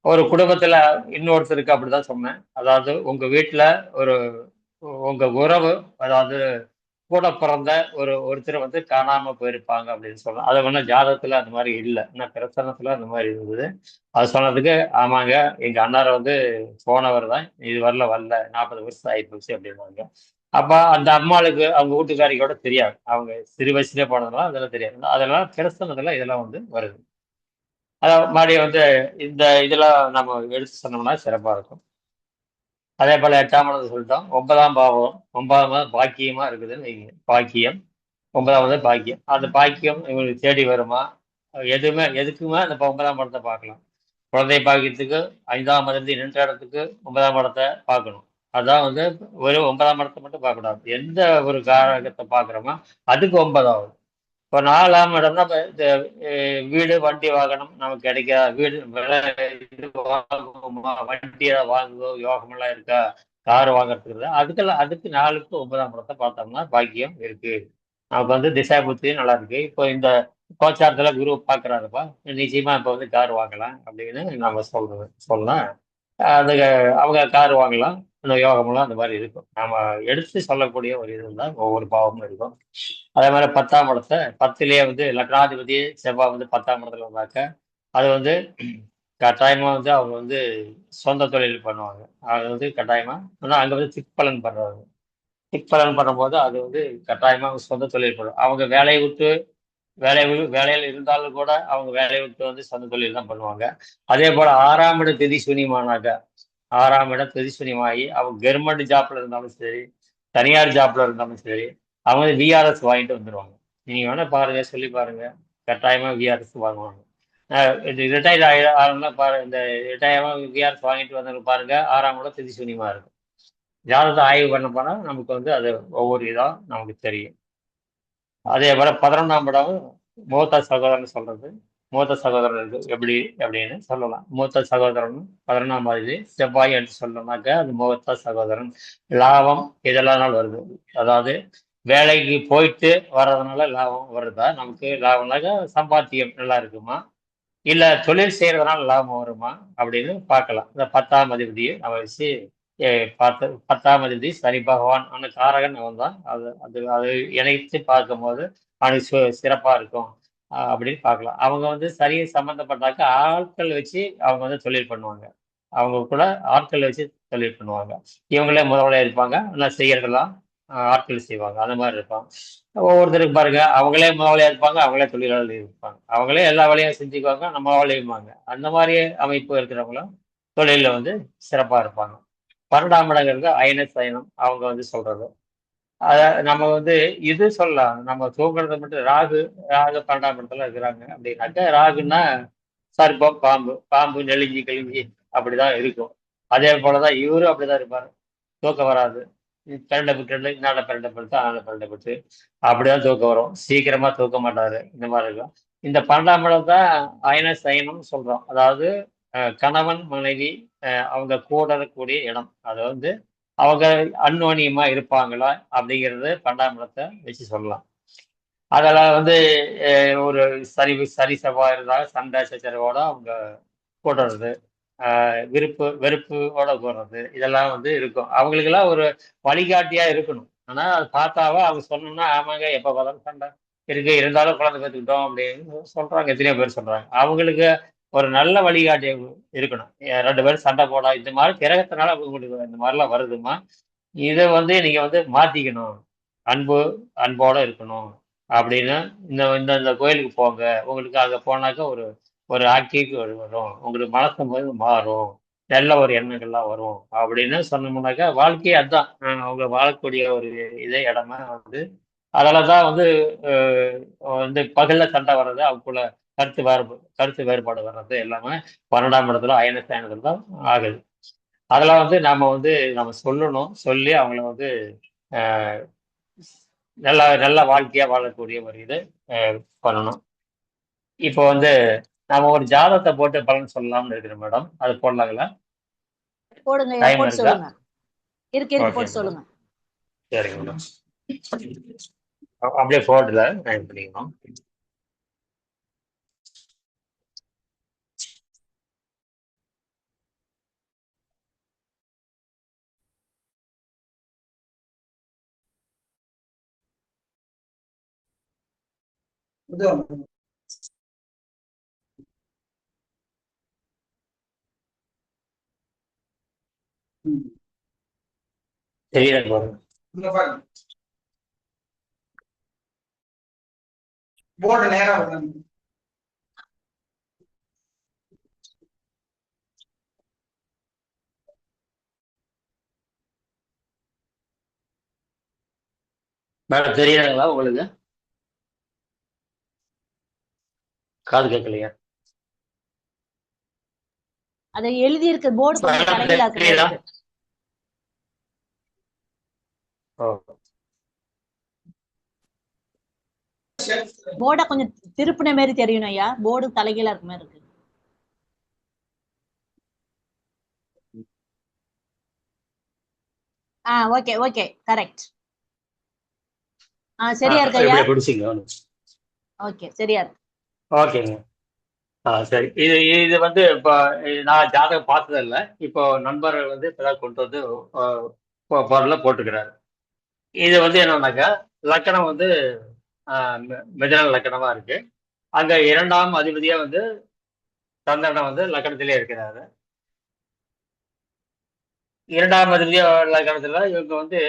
ஒரு குடும்பத்துல இன்னொருத்தருக்கு அப்படிதான் சொன்னேன். அதாவது உங்க வீட்டுல ஒரு உங்க உறவு, அதாவது கூட பிறந்த ஒருத்தர் வந்து காணாம போயிருப்பாங்க அப்படின்னு சொல்லலாம். அது ஒன்றும் ஜாதகத்துல அந்த மாதிரி இல்லை, ஆனால் பிரசனத்துல அந்த மாதிரி இருந்தது. அது சொன்னதுக்கு, ஆமாங்க எங்க அண்ணாரை வந்து போனவர் தான், இது வரல 40 வருஷம் ஆயிப்போச்சு அப்படின்னாங்க. அப்ப அந்த அம்மாளுக்கு அவங்க வீட்டுக்காரியோட தெரியாது, அவங்க சிறு வயசுலேயே போனதுனால அதெல்லாம் தெரியாது. அதெல்லாம் பிரசனத்துல இதெல்லாம் வந்து வருது. அதாவது மறுபடியும் வந்து இந்த இதெல்லாம் நம்ம எடுத்து சொன்னோம்னா சிறப்பா இருக்கும். அதே போல 8ஆம் இடத்தை சொல்லிட்டோம். 9ஆம் பாவம், 9ஆம் பாக்கியமா இருக்குதுன்னு வைங்க. பாக்கியம் 9வது பாக்கியம். அந்த பாக்கியம் இவங்களுக்கு தேடி வருமா? எதுக்குமே அந்த 9ஆம் இடத்தை பார்க்கலாம். குழந்தை பாக்கியத்துக்கு 5ஆம் அதிபதி நின்ற இடத்துக்கு 9ஆம் இடத்தை பார்க்கணும். அதான் வந்து ஒரு 9ஆம் இடத்தை மட்டும் பார்க்கக்கூடாது. எந்த ஒரு காரகத்தை பார்க்குறோமோ அதுக்கு 9வது. இப்போ 4ஆம் இடம்னா இந்த வீடு வண்டி வாகனம் நமக்கு கிடைக்கா, வீடு இது வாங்குவோமா, வண்டி ஏதாவது வாங்குவோம் யோகமெல்லாம் இருக்கா, கார் வாங்குறதுக்கு அதுக்கு 4க்கு 9ஆம் இடத்தை பார்த்தோம்னா பாக்கியம் இருக்கு. நமக்கு வந்து திசா புத்தி நல்லா இருக்கு. இப்போ இந்த கோச்சாரத்துல குரு பாக்குறாருப்பா, நிச்சயமா இப்ப வந்து கார் வாங்கலாம் அப்படின்னு நம்ம சொல்லலாம். அது அவங்க கார் வாங்கலாம், அந்த யோகமெல்லாம் அந்த மாதிரி இருக்கும். நாம எடுத்து சொல்லக்கூடிய ஒரு இதுதான் ஒவ்வொரு பாவமும் இருக்கும். அதே மாதிரி 10ஆம் இடத்தை 10லயே வந்து லக்னாதிபதி செவ்வாய் வந்து 10ஆம் இடத்துல வந்தாக்க அது வந்து கட்டாயமா வந்து அவங்க வந்து சொந்த தொழில் பண்ணுவாங்க. அது வந்து கட்டாயமா ஆனா அங்க வந்து திக்பலன் பண்றாங்க. திக்பலன் பண்ணும்போது அது வந்து கட்டாயமா அவங்க சொந்த தொழில் பண்ணுவாங்க. அவங்க வேலையில இருந்தாலும் கூட அவங்க வேலையை விட்டு வந்து சொந்த தொழில் தான் பண்ணுவாங்க. அதே போல 6ஆம் இடம் திதி சூனியமானாக்க, 6ஆம் இடம் திதி சூனியமாகி அவங்க கவர்மெண்ட் ஜாப்ல இருந்தாலும் சரி, தனியார் ஜாப்ல இருந்தாலும் சரி, அவங்க வந்து விஆர்எஸ் வாங்கிட்டு வந்துருவாங்க. நீங்க வேணா பாருங்க, சொல்லி பாருங்க, கட்டாயமா விஆர்எஸ் வாங்குவாங்க. ரிட்டையர் ஆகணும்னா பாருங்க, இந்த ரிட்டையர் விஆர்எஸ் வாங்கிட்டு வந்தவங்க பாருங்க, 6ஆம் இடம் திதி சூனியமா இருக்கும். ஜாதகத்தை ஆய்வு பண்ண போனா நமக்கு வந்து அது ஒவ்வொரு இதா நமக்கு தெரியும். அதே போல 11ஆம் இடம் மூத்த சகோதரன் சொல்றது. மூத்த சகோதரருக்கு எப்படி அப்படின்னு சொல்லலாம். மூத்த சகோதரன் 11ஆம் அதிபதி செவ்வாய் என்று சொல்லணும்னாக்க அது மூத்த சகோதரன். லாபம் இதெல்லாம் வருது. அதாவது வேலைக்கு போயிட்டு வர்றதுனால லாபம் வருதா, நமக்கு லாபம்னாக்க சம்பாத்தியம் நல்லா இருக்குமா, இல்ல தொழில் செய்யறதுனால லாபம் வருமா அப்படின்னு பார்க்கலாம். இந்த 10ஆம் அதிபதியை நம்ம வச்சு பார்த்து 10ஆம் அதிபதி சனி பகவான் அந்த காரகன் அவன் தான். அது இணைத்து பார்க்கும்போது அவனுக்கு சிறப்பா இருக்கும் அப்படின்னு பார்க்கலாம். அவங்க வந்து சனி சம்பந்தப்பட்டாக்க ஆட்கள் வச்சு அவங்க வந்து தொழில் பண்ணுவாங்க. அவங்க கூட ஆட்கள் வச்சு தொழில் பண்ணுவாங்க. இவங்களே முதல்ல இருப்பாங்க, நல்லா செய்யறதெல்லாம் ஆட்கள் செய்வாங்க. அந்த மாதிரி இருப்பாங்க. ஒவ்வொருத்தருக்கு பாருங்க, அவங்களே முதலாளியா இருப்பாங்க, அவங்களே தொழிலாளி இருப்பாங்க, அவங்களே எல்லா வேலையும் செஞ்சுக்குவாங்க, நம்ம வேலையும்பாங்க. அந்த மாதிரி அமைப்பு இருக்கிறவங்களும் தொழிலில் வந்து சிறப்பா இருப்பாங்க. 12ஆம் இடங்கிறது அயனஸ் அயனம் அவங்க வந்து சொல்றது. அத நம்ம வந்து இது சொல்லலாம். நம்ம தூங்குறத மட்டும் ராகு 12ஆம் இடத்துல இருக்கிறாங்க அப்படின்னாக்க, ராகுன்னா சர்ப்பம், பாம்பு, பாம்பு நெளிஞ்சி கிழிஞ்சி அப்படிதான் இருக்கும். அதே போலதான் இவரும் அப்படிதான் இருப்பாரு. தூக்கம் வராது. பிரண்டப்பட்டு இன்னால பிரண்டப்பட்டு அதனால பிரண்டப்பட்டு அப்படிதான் தூக்கம் வரும். சீக்கிரமா தூக்க மாட்டாரு. இந்த மாதிரி இருக்கும். இந்த 12ஆம் இடம் தான் அயன சயனம் சொல்றோம். அதாவது கணவன் மனைவி அவங்க கூட இருக்கக்கூடிய இடம். அது வந்து அவங்க அந்யோன்யமா இருப்பாங்களா அப்படிங்கிறது 12ஆம் இடத்தை வச்சு சொல்லலாம். அதெல்லாம் வந்து ஒரு சரி செவ்வாய் இருந்தாலும் சண்டை சச்சரவோட அவங்க கூடுறது, வெறுப்போட கூடுறது, இதெல்லாம் வந்து இருக்கும். அவங்களுக்கெல்லாம் ஒரு வழிகாட்டியா இருக்கணும். ஆனா அது பார்த்தாவா அவங்க சொன்னோம்னா ஆமாங்க எப்ப பார்த்தாலும் சண்டை இருக்கு, இருந்தாலும் குழந்தை பெற்றுக்கிட்டோம் அப்படின்னு சொல்றாங்க. எத்தனையோ பேர் சொல்றாங்க. அவங்களுக்கு ஒரு நல்ல வழிகாட்டி இருக்கணும். 2 பேரும் சண்டை போட இந்த மாதிரி கிரகத்தினால உங்களுக்கு இந்த மாதிரிலாம் வருதுமா, இதை வந்து நீங்க வந்து மாத்திக்கணும். அன்போட இருக்கணும் அப்படின்னு இந்த இந்த இந்த கோயிலுக்கு போங்க. உங்களுக்கு அங்க போனாக்க ஒரு ஒரு ஆக்டிவிட்டி வரும். உங்களுக்கு மனசு போது மாறும். நல்ல ஒரு எண்ணங்கள்லாம் வரும் அப்படின்னு சொன்னோம்னாக்கா வாழ்க்கையே அதுதான். அவங்க வாழக்கூடிய ஒரு இதே இடமா வந்து அதனாலதான் வந்து வந்து பகல்ல சண்டை வர்றது, அவங்களுக்குள்ள கருத்து வேறுபாடு வர்றது எல்லாமே 12ஆம் இடத்துல அயன ஸ்தானத்துல தான் ஆகுது. அதெல்லாம் வந்து நம்ம சொல்லணும். சொல்லி அவங்கள வந்து அஹ், நல்ல நல்ல வாழ்க்கையா வாழக்கூடிய ஒரு இது பண்ணணும். இப்போ வந்து நம்ம ஒரு ஜாதகத்தை போட்டு பலன் சொல்லலாம்னு இருக்கிறோம் மேடம். அது போடலாங்களா? போடுங்க, டைம் போட்டு இருக்கா? சொல்லுங்க. இருக்கு ஓகே போட்டு மேடம். சொல்லுங்க. சரிங்க மேடம். அப்படியே போர்டுல டைம் பண்ணிக்கணும். தெரியல மேடம். போர்டு நேரா வரணும். மேடம் தெரியுதுங்களா உங்களுக்கு? காது கேட்கலையா? அதை எழுதி இருக்கு போர்டு கொஞ்சம் மேடம் தலைகீழா தெரியுதா? இருக்கு. போர்டை கொஞ்சம் திருப்பின மாதிரி தெரியணும் ஐயா. போர்டு தலைகீழா இருக்க மாதிரி இருக்கு. Okay okay correct. சரியா இருக்கு ஐயா. பிடிச்சிங்க. ஓகே சரியா இருக்கு. ஓகேங்க. சரி. இது வந்து இப்போ நான் ஜாதகம் பார்த்தது இல்லை. இப்போ நண்பர் வந்து இப்பதான் கொண்டு வந்து பொருளை போட்டுக்கிறாரு. இது வந்து என்னன்னாக்கா லக்கணம் வந்து மிதன லக்கணமா இருக்கு. அங்க 2ஆம் அதிபதியா வந்து சந்திரன் வந்து லக்கணத்திலே இருக்கிறாரு. 2ஆம் அதிபதியா லக்கணத்துல இவங்க வந்து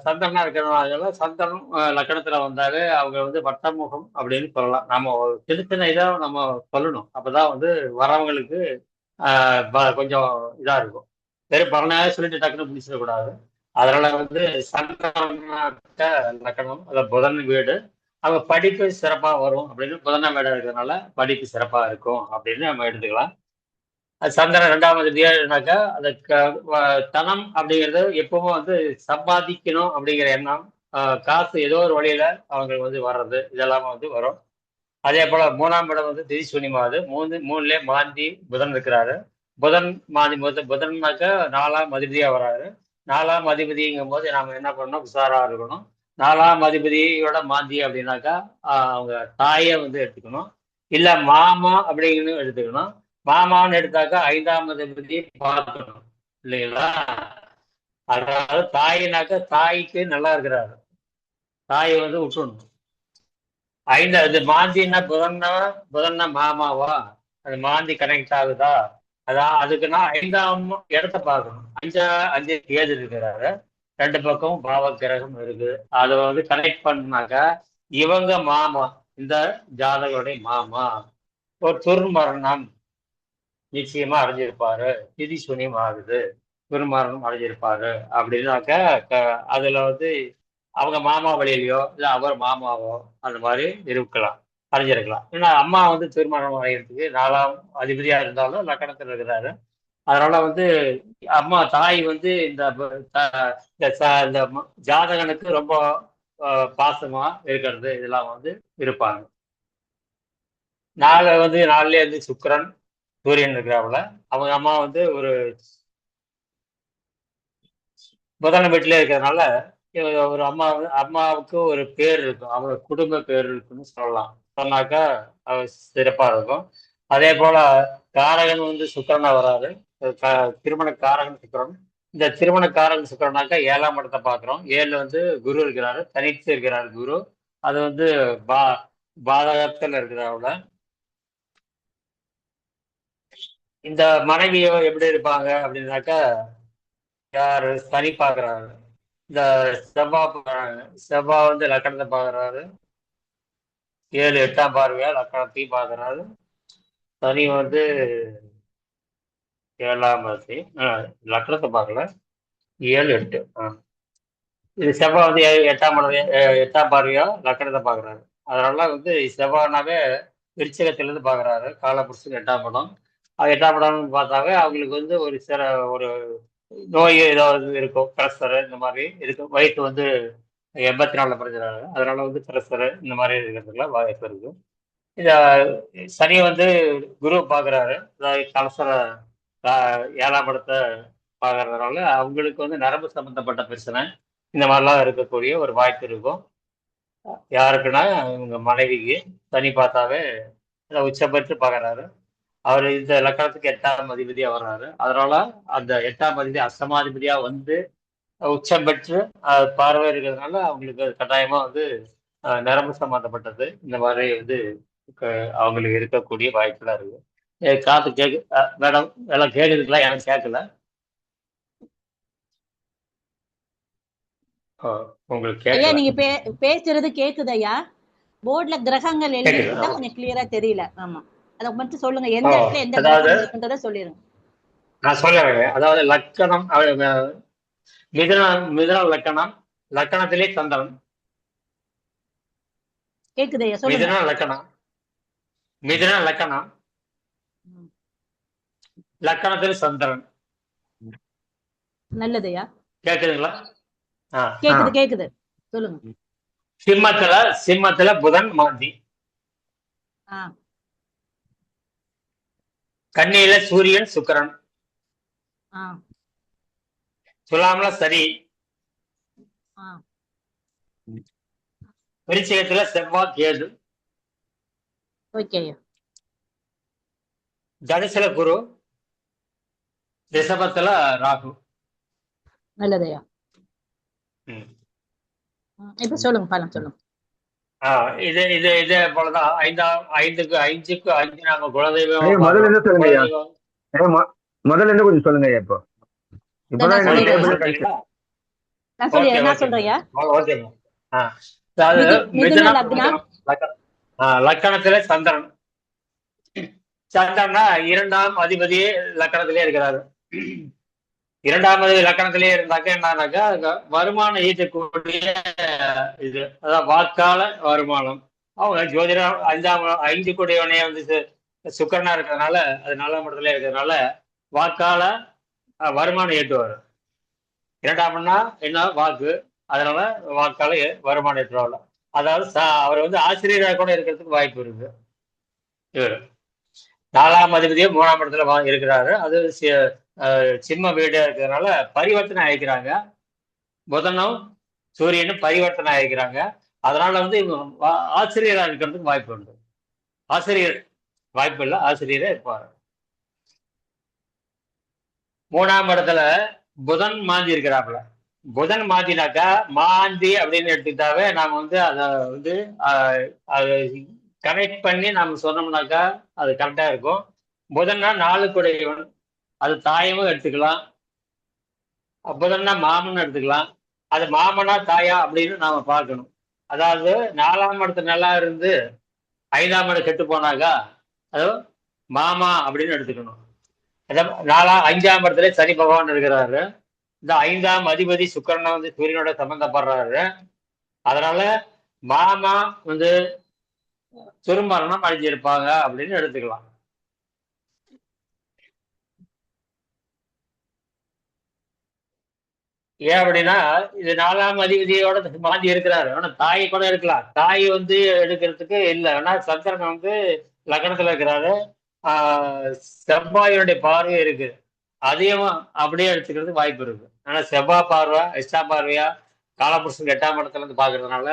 சந்திரனா இருக்கிறதுனால சந்திரன் லக்கணத்துல வந்தாலே அவங்க வந்து வட்டமுகம் அப்படின்னு சொல்லலாம். நம்ம சின்ன சின்ன இதா நம்ம சொல்லணும். அப்பதான் வந்து வரவங்களுக்கு கொஞ்சம் இதா இருக்கும். வெறும் பலனாக சொல்லிட்டு டக்குன்னு பிடிச்சிடக்கூடாது. அதனால வந்து சந்திரனாக்க லக்கணம் அத புதன் வீடு, அவங்க படிப்பு சிறப்பா வரும் அப்படின்னு புதன வீடு இருக்கிறதுனால படிப்பு சிறப்பா இருக்கும் அப்படின்னு நம்ம எடுத்துக்கலாம். சந்திரன் 2ஆம் அதிபதியானாக்கா அந்த தனம் அப்படிங்கிறது எப்பவும் வந்து சம்பாதிக்கணும் அப்படிங்கிற எண்ணம் காசு ஏதோ ஒரு வழியில அவங்களுக்கு வந்து வர்றது இதெல்லாம் வந்து வரும். அதே போல 3ஆம் இடம் வந்து திதி சூன்யமாகுது. மூணுலயே மாந்தி புதன் இருக்கிறாரு. புதன் மாந்தி புதன்னாக்க 4ஆம் அதிபதியா வராரு. 4ஆம் அதிபதிங்கும் போது நாம என்ன பண்ணணும், உஷாரா இருக்கணும். 4ஆம் அதிபதியோட மாந்தி அப்படின்னாக்கா அவங்க தாயை வந்து எடுத்துக்கணும், இல்ல மாமா அப்படின்னு எடுத்துக்கணும். மாமான்னு எடுத்தாக்கா 5ஆம் அதிபதி பார்க்கணும் இல்லைங்களா? அதாவது தாயினாக்க தாய்க்கு நல்லா இருக்கிறாரு, தாயை வந்து விட்டுணும். இது மாந்தின்னா புதன்னா மாமாவா, அது மாந்தி கனெக்ட் ஆகுதா, அதான் அதுக்குன்னா 5ஆம் இடத்த பார்க்கணும். அஞ்சு கேது இருக்கிறாரு, 2 பக்கம் பாவ கிரகம் இருக்கு. அதை வந்து கனெக்ட் பண்ணாக்கா இவங்க மாமா, இந்த ஜாதகருடைய மாமா ஒரு துர்மரணம் நிச்சயமா அடைஞ்சிருப்பாரு. திதி சூன்யம் ஆகுது, துர்மரணம் அடைஞ்சிருப்பாரு அப்படின்னாக்க அதுல வந்து அவங்க மாமா வழியிலையோ இல்ல அவர் மாமாவோ அந்த மாதிரி இருக்கலாம், அடைஞ்சிருக்கலாம். ஏன்னா அம்மா வந்து திருமணம் அடைகிறதுக்கு 4ஆம் அதிபதியா இருந்தாலும் லக்கணத்தில் இருக்கிறாரு. அதனால வந்து அம்மா தாய் வந்து இந்த ஜாதகனுக்கு ரொம்ப பாசமா இருக்கிறது இதெல்லாம் வந்து இருப்பாங்க. நாலுலயே வந்து சுக்கிரன் சூரியன் இருக்கிறாப்புல. அவங்க அம்மா வந்து ஒரு புதன் வீட்டிலே இருக்கிறதுனால ஒரு அம்மாவுக்கு ஒரு பேர் இருக்கும், அவங்க குடும்ப பேர் இருக்குன்னு சொல்லலாம். சொன்னாக்கா சிறப்பா இருக்கும். அதே போல காரகன் வந்து சுக்கிரனா வராது, திருமண காரகன் சுக்கிரன். இந்த திருமண காரகன் சுக்கிரனாக்கா 7ஆம் இடத்தை பார்க்கிறோம். 7 வந்து குரு இருக்கிறாரு, தனித்து இருக்கிறாரு குரு. அது வந்து பாதகத்தில் இருக்கிறாப்புல. இந்த மனைவியோ எப்படி இருப்பாங்க அப்படின்னாக்கா, யாரு சனி பார்க்கிறாரு, இந்த செவ்வாய் வந்து லக்கணத்தை பார்க்கறாரு, 7 8ஆம் பார்வையா லக்கணத்தையும் பார்க்கறாரு. சனி வந்து 7ஆம் இடத்தை லக்கணத்தை பார்க்கல, 7 8. இது செவ்வாய் வந்து 8ஆம் பார்வையா லக்கணத்தை பார்க்கறாரு. அதனால வந்து செவ்வாய்னாவே விருச்சிகத்திலிருந்து பார்க்கறாரு, காலபுருஷன் 8ஆம் இடம். 8ஆம் இடம்னு பார்த்தாவே அவங்களுக்கு வந்து ஒரு நோய் ஏதாவது இருக்கும், பிரஷர் இந்த மாதிரி இருக்கும். வயிற்று வந்து 84 படிக்கிறாங்க, அதனால வந்து பிரஷர் இந்த மாதிரி இருக்கிறதுக்குலாம் வாய்ப்பு இருக்கு. இந்த சனி வந்து குரு பார்க்குறாரு, அதாவது கலசர 7ஆம் இடத்தை பார்க்கறதுனால அவங்களுக்கு வந்து நரம்பு சம்பந்தப்பட்ட பிரச்சனை இந்த மாதிரிலாம் இருக்கக்கூடிய ஒரு வாய்ப்பு இருக்கும். யாருக்குன்னா இவங்க மனைவிக்கு சனி பார்த்தாவே உச்சம் பெற்று பார்க்கறாரு. அவர் இந்த லக்கணத்துக்கு 8ஆம் அதிபதியா வர்றாரு. அதனால அந்த 8ஆம் அதிபதி அஷ்டமாதிபதியா வந்து உச்சம் பெற்று பார்வை இருக்கிறதுனால அவங்களுக்கு கட்டாயமா வந்து நரம்பு சம்பந்தப்பட்டது இந்த மாதிரி வந்து அவங்களுக்கு இருக்கக்கூடிய வாய்ப்புலாம் இருக்கு. காத்து கேக்கு மேடம் எல்லாம் கேக்குதுங்களா? எனக்கு கேட்கல. உங்களுக்கு ஐயா கேட்கல? நீங்க பேசுறது கேக்குது ஐயா. போர்டுல கிரகங்கள் எழுதிருந்தா கொஞ்சம் கிளியரா தெரியல. ஆமா, அத மட்டும் சொல்லுங்க, எந்த இடத்துல எந்த கிரகம் இருக்குன்றத சொல்லிருங்க. நான் சொல்லுறேன். அதாவது லக்கணம் மிதுன லக்கணம், லக்கணத்திலே சந்திரன். கேக்குது ஐயா, சொல்லுங்க. மிதுன லக்கணம் லக்கணத்தில் சந்திரன். நல்லதுயா, கேக்குதுங்களா? கேக்குது சொல்லுங்க. சிம்மத்துல புதன் மாந்தி, கன்னியில சூரியன் சுக்கிரன், துலாம்ல சரி, விருச்சிகத்துல செவ்வாய் கேது, தனுசுல குரு, ரிஷபத்துல ராகு. நல்லதையா, இப்ப சொல்லுங்க பலம் சொல்லுங்க. இதே போலதான் 5க்கு 5 நாங்க குலதெய்வம். முதல்ல என்ன கொஞ்சம் சொல்லுங்க இப்போ. லக்கணத்துல சந்திரன். சந்திரனா 2ஆம் அதிபதியே லக்கணத்திலே இருக்கிறாரு. 2ஆம் அதிபதி லக்கணத்திலே இருந்தாக்க என்னன்னாக்கா வருமானம் ஈட்டக்கூடிய இது, அதான் வாக்கால வருமானம். அவங்க ஜோதிடம் 5 கூடியவனே வந்து சுக்கரனா இருக்கிறதுனால, அது 4ஆம் இடத்துல இருக்கிறதுனால வாக்கால வருமானம் ஈட்டுவார். 2ஆம்னா என்ன வாக்கு, அதனால வாக்காள வருமானம் ஏற்றுவாங்க. அதாவது அவர் வந்து ஆசிரியராக கூட இருக்கிறதுக்கு வாய்ப்பு இருக்கு. இவர் 4ஆம் அதிபதியே 3ஆம் இடத்துல இருக்கிறாரு. அது சிம்ம வீடா இருக்கிறதுனால பரிவர்த்தனை ஆகிக்கிறாங்க. புதனும் சூரியனும் பரிவர்த்தனை ஆகிக்கிறாங்க. அதனால வந்து இவங்க ஆசிரியராக இருக்கிறதுக்கு வாய்ப்பு உண்டு. ஆசிரியர் வாய்ப்பு இல்லை, ஆசிரியரே இருப்பாரு. 3ஆம் இடத்துல புதன் மாந்தி இருக்கிறாப்புல. புதன் மாந்தினாக்கா மாந்தி அப்படின்னு எடுத்துக்கிட்டாவே நாம வந்து அதை வந்து அதை கனெக்ட் பண்ணி நாம சொன்னோம்னாக்கா அது கரெக்டா இருக்கும். புதன்னா 4 குடையவன், அது தாயமும் எடுத்துக்கலாம். புதன்னா மாமன் எடுத்துக்கலாம். அது மாமனா தாயா அப்படின்னு நாம பார்க்கணும். அதாவது 4ஆம் இடத்துல நல்லா இருந்து 5ஆம் இடம் கெட்டு போனாக்கா அது மாமா அப்படின்னு எடுத்துக்கணும். 5ஆம் இடத்துல சனி பகவான் இருக்கிறாரு. இந்த 5ஆம் அதிபதி சுக்கிரனை வந்து சூரியனோட சம்பந்தப்படுறாரு. அதனால மாமா வந்து துருமரணம் அடைஞ்சிருப்பாங்க அப்படின்னு எடுத்துக்கலாம். ஏன் அப்படின்னா இது 4ஆம் அதிபதியோட மாந்தி இருக்கிறாரு. ஆனா தாய் கூட இருக்கலாம். தாய் வந்து எடுக்கிறதுக்கு இல்லை. ஆனா சந்திரன் வந்து லக்னத்துல இருக்கிறாரு. செவ்வாயுடைய பார்வை இருக்கு. அதையும் அப்படியே எடுத்துக்கிறதுக்கு வாய்ப்பு இருக்கு. ஆனா செவ்வாய் பார்வை எஷ்டா பார்வையா காலபுருஷன் 8ஆம் இடத்துல இருந்து பாக்குறதுனால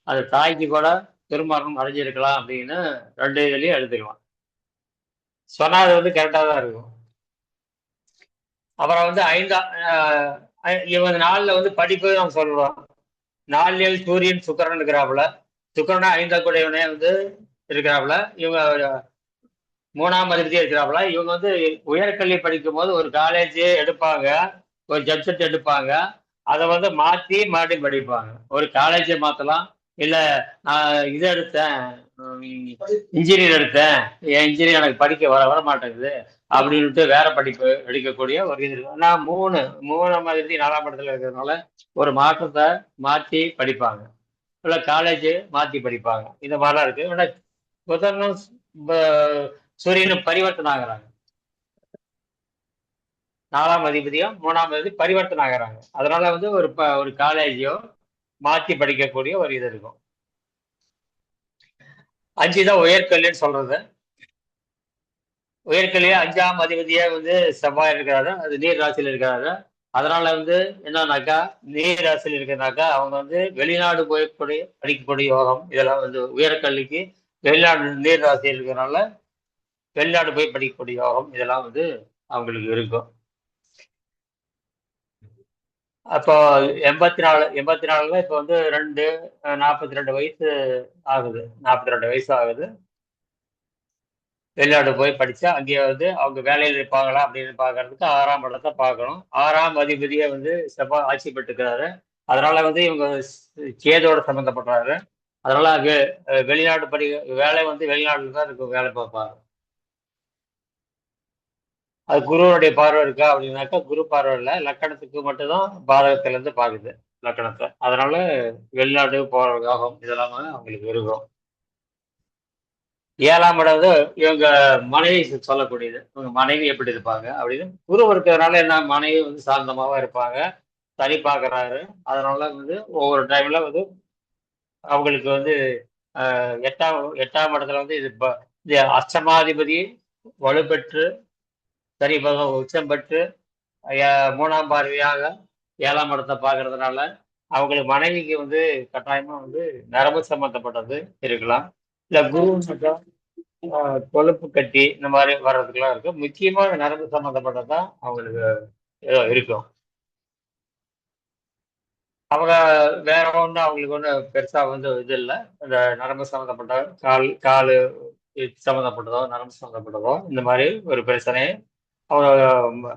அது தாய்க்கு கூட திருமணம் அடைஞ்சிருக்கலாம் அப்படின்னு 2 இதுலயும் எடுத்துக்கலாம். சொன்னா அது வந்து கரெக்டா தான் இருக்கும். அப்புறம் வந்து இவங்க 4ல வந்து படிப்பு நம்ம சொல்றோம். 4 சூரியன் சுக்கிரன் இருக்கிறாப்புல. சுக்கிரனா 5ஆம் கூடையவனே வந்து இருக்கிறாப்புல. இவங்க 3ஆம் அதிபதியா இருக்கிறாப்புல. இவங்க வந்து உயர்கல்வி படிக்கும் போது ஒரு காலேஜ் எடுப்பாங்க, ஒரு சப்ஜெக்ட் எடுப்பாங்க. அதை வந்து மாத்தி மறுபடியும் படிப்பாங்க. ஒரு காலேஜை மாத்தலாம், இல்ல நான் இதை எடுத்தேன், இன்ஜினியர் எடுத்தேன், என் இன்ஜினியர் எனக்கு படிக்க வர மாட்டேங்குது அப்படின்ட்டு வேற படிப்பு எடுக்கக்கூடிய ஒரு இது இருக்கு. நான் 3ஆம் அதிபதி 4ஆம் இடத்துல இருக்கிறதுனால ஒரு மாற்றத்தை மாத்தி படிப்பாங்க, இல்ல காலேஜ் மாத்தி படிப்பாங்க. இந்த மாதிரிலாம் இருக்கு. ஆனா புதனும் சூரியனும் பரிவர்த்தனை ஆகுறாங்க. 4ஆம் அதிபதியும் 3ஆம் அதிபதி பரிவர்த்தனை ஆகுறாங்க. அதனால வந்து ஒரு காலேஜோ மாத்தி படிக்கக்கூடிய ஒரு இது இருக்கும். 5 தான் உயர்கல்வின்னு சொல்றது. உயர்கல்வியா 5ஆம் அதிபதியா வந்து செவ்வாய் இருக்கிறாரு. அது நீர் ராசியில் இருக்கிறாரு. அதனால வந்து என்னன்னாக்கா நீர் ராசியில் இருக்கிறனாக்கா அவங்க வந்து வெளிநாடு போய் படிக்கக்கூடிய யோகம். இதெல்லாம் வந்து உயர்கல்விக்கு வெளிநாடு நீர் ராசியில் இருக்கிறனால வெளிநாடு போய் படிக்கக்கூடிய யோகம் இதெல்லாம் வந்து அவங்களுக்கு இருக்கும். அப்போ 84 இப்போ வந்து 42 வயசு ஆகுது. 42 வயசு ஆகுது. வெளிநாடு போய் படிச்சா அங்கே வந்து அவங்க வேலையில் இருப்பாங்களா அப்படின்னு பார்க்கறதுக்கு 6ஆம் இடத்தை பார்க்கணும். 6ஆம் அதிபதியை வந்து செவ்வாய் ஆட்சி பெற்றுக்கிறாரு. அதனால வந்து இவங்க கேதோட சம்மந்தப்படுறாரு. அதனால வெளிநாடு வேலை வந்து வெளிநாட்டுல தான் இருக்கும், வேலை பார்ப்பாங்க. அது குருவனுடைய பார்வை இருக்கா அப்படின்னாக்கா குரு பார்வை இல்லை, லக்கணத்துக்கு மட்டும்தான் பாதகத்துல இருந்து பாக்குது லக்கணத்தை. அதனால வெளிநாடு போற யோகம் இதெல்லாம் அவங்களுக்கு இருக்கும். 7ஆம் இடம் வந்து இவங்க மனைவி சொல்லக்கூடியது. இவங்க மனைவி எப்படி இருப்பாங்க அப்படின்னு குரு இருக்கிறதுனால என்ன, மனைவி வந்து சாந்தமாவா இருப்பாங்க. சனி பார்க்கறாரு. அதனால வந்து ஒவ்வொரு டைம்ல வந்து அவங்களுக்கு வந்து 8ஆம் இடத்துல வந்து இது அஷ்டமாதிபதி வலுப்பெற்று சனி பகவான் உச்சம் பெற்று 3ஆம் பார்வையாக 7ஆம் இடத்தை பார்க்கறதுனால அவங்களுக்கு மனைவிக்கு வந்து கட்டாயமா வந்து நரம்பு சம்பந்தப்பட்டது இருக்கலாம். இல்ல குரு கொழுப்பு கட்டி இந்த மாதிரி வர்றதுக்கெல்லாம் இருக்கு. முக்கியமா நரம்பு சம்பந்தப்பட்டதான் அவங்களுக்கு இருக்கும். அவங்க வேற ஒன்றும் அவங்களுக்கு ஒன்றும் பெருசா வந்து இது இல்லை. இந்த நரம்பு சம்மந்தப்பட்ட காலு சம்மந்தப்பட்டதோ நரம்பு சம்மந்தப்பட்டதோ இந்த மாதிரி ஒரு பிரச்சனை அவங்க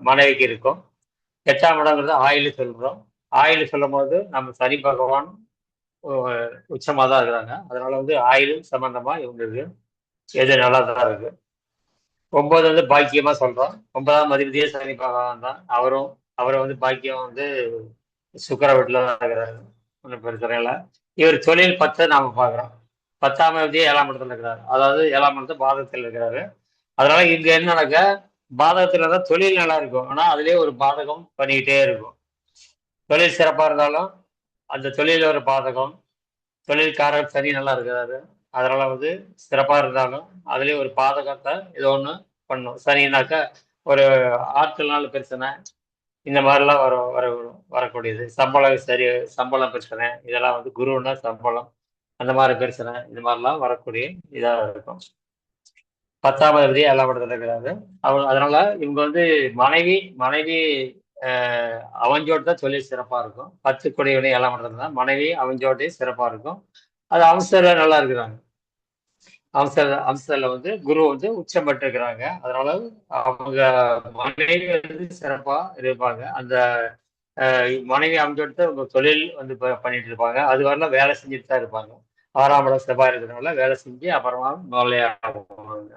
மனைவிக்கு இருக்கும். 8ஆம் இடங்கிறது ஆயில் சொல்றோம். ஆயில் சொல்லும் போது நம்ம சனி பகவான் உச்சமாக தான் இருக்கிறாங்க. அதனால வந்து ஆயில் சம்பந்தமா இவங்களுக்கு எது நல்லா தான் இருக்கு. 9 வந்து பாக்கியமா சொல்றோம். 9ஆம் அதிபதியே சனி பகவான் தான். அவரை வந்து பாக்கியம் வந்து சுக்கர வீட்டுல தான் இருக்கிறாரு. ஒன்றும் பிரச்சனை இல்லை. இவர் தொழில் 10 நாம பாக்குறோம். 10ஆம் அதிபதியே 7ஆம் இடத்துல இருக்கிறாரு. அதாவது 7ஆம் இடத்துல பாதகத்தில் இருக்கிறாரு. அதனால இங்க என்ன நடக்க, பாதகத்துல தான் தொழில் நல்லா இருக்கும். ஆனா அதுலயே ஒரு பாதகம் பண்ணிக்கிட்டே இருக்கும். தொழில் சிறப்பா இருந்தாலும் அந்த தொழிலில் ஒரு பாதகம், தொழில்காரர் சனி நல்லா இருக்கிறாரு, அதனால வந்து சிறப்பாக இருந்தாலும் அதுலேயும் ஒரு பாதகத்தை ஏதோ ஒன்று பண்ணும். சனினாக்கா ஒரு ஆட்கள்னால பிரச்சனை, இந்த மாதிரிலாம் வரக்கூடியது. சம்பளம் பிரச்சனை, இதெல்லாம் வந்து குருன்னா சம்பளம், அந்த மாதிரி பிரச்சனை, இது மாதிரிலாம் வரக்கூடிய இதாக இருக்கும். 10ஆம் அதிபதி 7ஆம் இடத்துல இருக்கிறாரு. அதனால இவங்க வந்து மனைவி அவஞ்சோடு தான் தொழில் சிறப்பா இருக்கும். 10 குடையவனே 7ஆம் இடத்துல தான் மனைவி அவஞ்சோடே சிறப்பா இருக்கும். அது அம்சத்துல நல்லா இருக்கிறாங்க. அம்சத்துல வந்து குரு வந்து உச்சம் பெற்று இருக்கிறாங்க. அதனால அவங்க மனைவி வந்து சிறப்பா இருப்பாங்க. அந்த மனைவி அமைஞ்சோடு அவங்க தொழில் வந்து பண்ணிட்டு இருப்பாங்க. அது வரலாம் வேலை செஞ்சுட்டு தான் இருப்பாங்க. 6ஆம் இடம் செவ்வாய் இருக்கிறதுனால வேலை செஞ்சு அப்புறமா நோலையாகுவாங்க.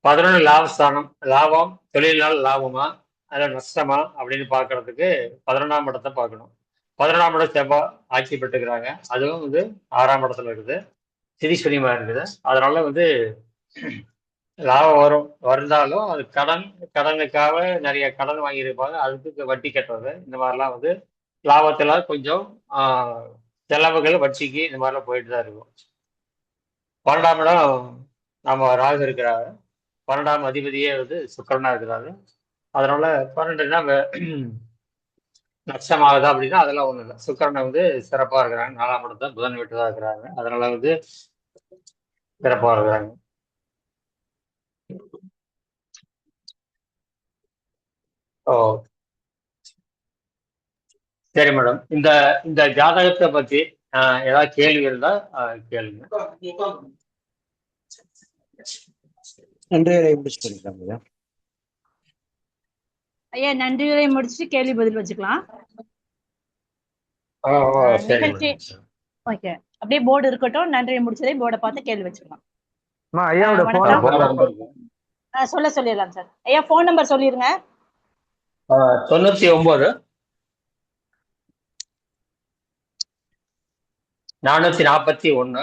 11 லாபஸ்தானம், லாபம் தொழிலால் லாபமா அல்ல நஷ்டமா அப்படின்னு பார்க்கறதுக்கு 11ஆம் இடத்தை பார்க்கணும். 11ஆம் இடம் செவ்வாய் ஆட்சி பெற்றுக்கிறாங்க. அதுவும் வந்து 6ஆம் இடத்துல இருக்குது, சிதிஸ்வரியமா இருக்குது. அதனால வந்து லாபம் வருந்தாலும் அது கடனுக்காக நிறைய கடன் வாங்கியிருப்பாங்க, அதுக்கு வட்டி கட்டுறது, இந்த மாதிரிலாம் வந்து லாபத்துல கொஞ்சம் செலவுகள் வட்டிக்கு இந்த மாதிரிலாம் போயிட்டு தான் இருக்கும். 12ஆம் இடம் நம்ம ராகு இருக்கிறாரு, 12ஆம் அதிபதியே வந்து சுக்கிரனா இருக்கிறாரு. அதனால 12னா நஷ்டமாகுதா அப்படின்னா அதெல்லாம் ஒண்ணும் இல்லை. சுக்கிரனை வந்து சிறப்பா இருக்கிறாங்க. 4ஆம் இடத்தை புதன் விட்டு தான் இருக்கிறாங்க. அதனால வந்து சிறப்பா இருக்கிறாங்க. ஓ சரி மேடம். இந்த இந்த ஜாதகத்தை பத்தி ஏதாவது கேள்வி இருந்தா கேளுங்க. நன்றியை முடிச்சு பண்ணிக்கலாம் ஐயா. நன்றியை முடிச்சுட்டு கேள்வி பதில் வச்சுக்கலாம். நிகழ்ச்சி ஓகே, அப்படியே போர்டு இருக்கட்டும். நன்றியை முடிச்சதே போர்டை பார்த்து கேள்வி வச்சுக்கலாம். சொல்லிடலாம் சார். ஐயா போன் நம்பர் சொல்லிருங்க. 99 441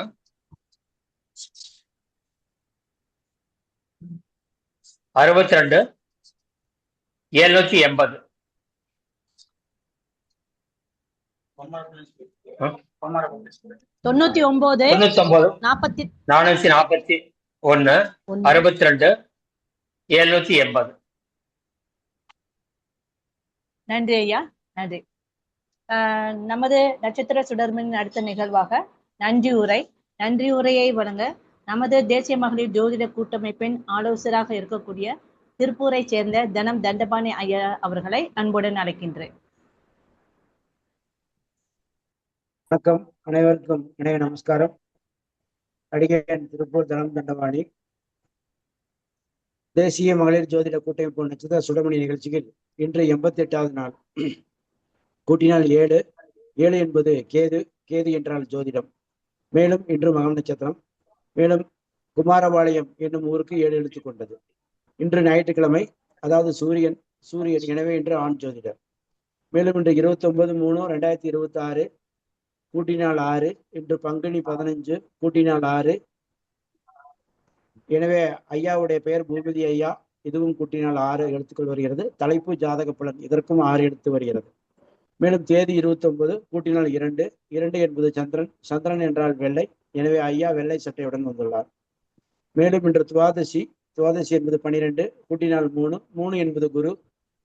62 780. 99 441 62 780. நன்றி ஐயா, நன்றி. நமது நட்சத்திர சுடர்மின் அடுத்த நிகழ்வாக நன்றி உரையை வழங்க நமது தேசிய மகளிர் ஜோதிட கூட்டமைப்பின் ஆலோசகராக இருக்கக்கூடிய திருப்பூரை சேர்ந்த தனம் தண்டபாணி ஐயா அவர்களை அன்புடன் அழைக்கின்றேன். வணக்கம், அனைவருக்கும் இணைய நமஸ்காரம். அடிகேன் திருப்பூர் தனம் தண்டபாணி. தேசிய மகளிர் ஜோதிட கூட்டமைப்பு நட்சத்திர சுடமணி நிகழ்ச்சியில் இன்று 88வது நாள். கூட்டினால் 7 என்பது கேது என்றால் ஜோதிடம். மேலும் இன்று மகம் நட்சத்திரம். மேலும் குமாரபாளையம் என்னும் ஊருக்கு 7 எழுத்து கொண்டது. இன்று ஞாயிற்றுக்கிழமை, அதாவது சூரியன். எனவே இன்று ஆண் ஜோதிடர். மேலும் இன்று 29/3/2026 கூட்டினால் 6. இன்று பங்குனி 15 கூட்டினால் 6. எனவே ஐயாவுடைய பெயர் பூபதி ஐயா. இதுவும் கூட்டினால் 6 எழுத்துக்கள் வருகிறது. தலைப்பு ஜாதக பலன், இதற்கும் 6 எழுத்து வருகிறது. மேலும் தேதி 29 கூட்டினால் 2 என்பது சந்திரன் என்றால் வெள்ளை. எனவே ஐயா வெள்ளை சட்டையுடன் வந்துள்ளார். மேலும் இன்று துவாதசி என்பது 12 கூட்டினால் 3 என்பது குரு.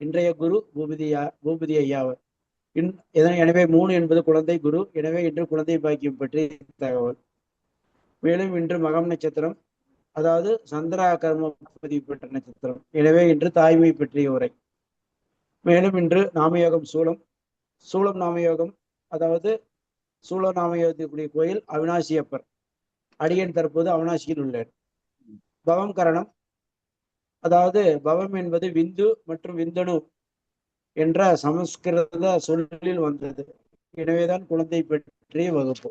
இன்றைய குரு பூபதி ஐயாவர். எனவே 3 என்பது குழந்தை குரு. எனவே இன்று குழந்தை பாக்கியம் பற்றி தகவல். மேலும் இன்று மகம் நட்சத்திரம், அதாவது சந்திரா கர்ம பதிவு பெற்ற நட்சத்திரம். எனவே இன்று தாய்மை பற்றிய உரை. மேலும் இன்று நாமயோகம் சூலம் நாமயோகம், அதாவது சூழ நாமயோகத்துக்குரிய கோயில் அவினாசி அப்பர். அடியன் தற்போது அவினாசியில் உள்ளேன். பவம் கரணம், அதாவது பவம் என்பது விந்து மற்றும் விந்தணு என்ற சமஸ்கிருத சொல்லில் வந்தது. எனவேதான் குழந்தை பற்றிய வகுப்பு.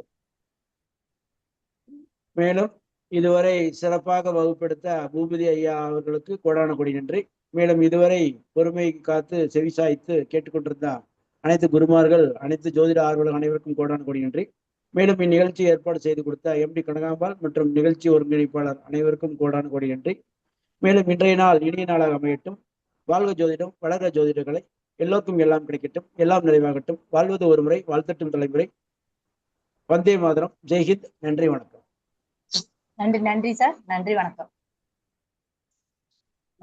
மேலும் இதுவரை சிறப்பாக வகுப்படுத்த பூபதி ஐயா அவர்களுக்கு கோடான கொடி நன்றி. மேலும் இதுவரை பொறுமை காத்து செவிசாய்த்து கேட்டுக்கொண்டிருந்த அனைத்து குருமார்கள், அனைத்து ஜோதிட ஆர்வலர்கள் அனைவருக்கும் கோடான கொடி நன்றி. மேலும் இந்நிகழ்ச்சியை ஏற்பாடு செய்து கொடுத்த MD கனகாம்பாள் மற்றும் நிகழ்ச்சி ஒருங்கிணைப்பாளர் அனைவருக்கும் கோடான கொடி நன்றி. மேலும் இன்றைய நாள் இனிய நாளாக அமையட்டும். வாழ்க ஜோதிடம், வளர்க ஜோதிடர்களை எல்லோருக்கும் எல்லாம் கிடைக்கட்டும், எல்லாம் நிறைவாகட்டும். வாழ்வது ஒரு முறை, வாழ்த்தட்டும் தலைமுறை. வந்தே மாதரம். ஜெய்ஹிந்த். நன்றி, வணக்கம். நன்றி சார். நன்றி, வணக்கம்.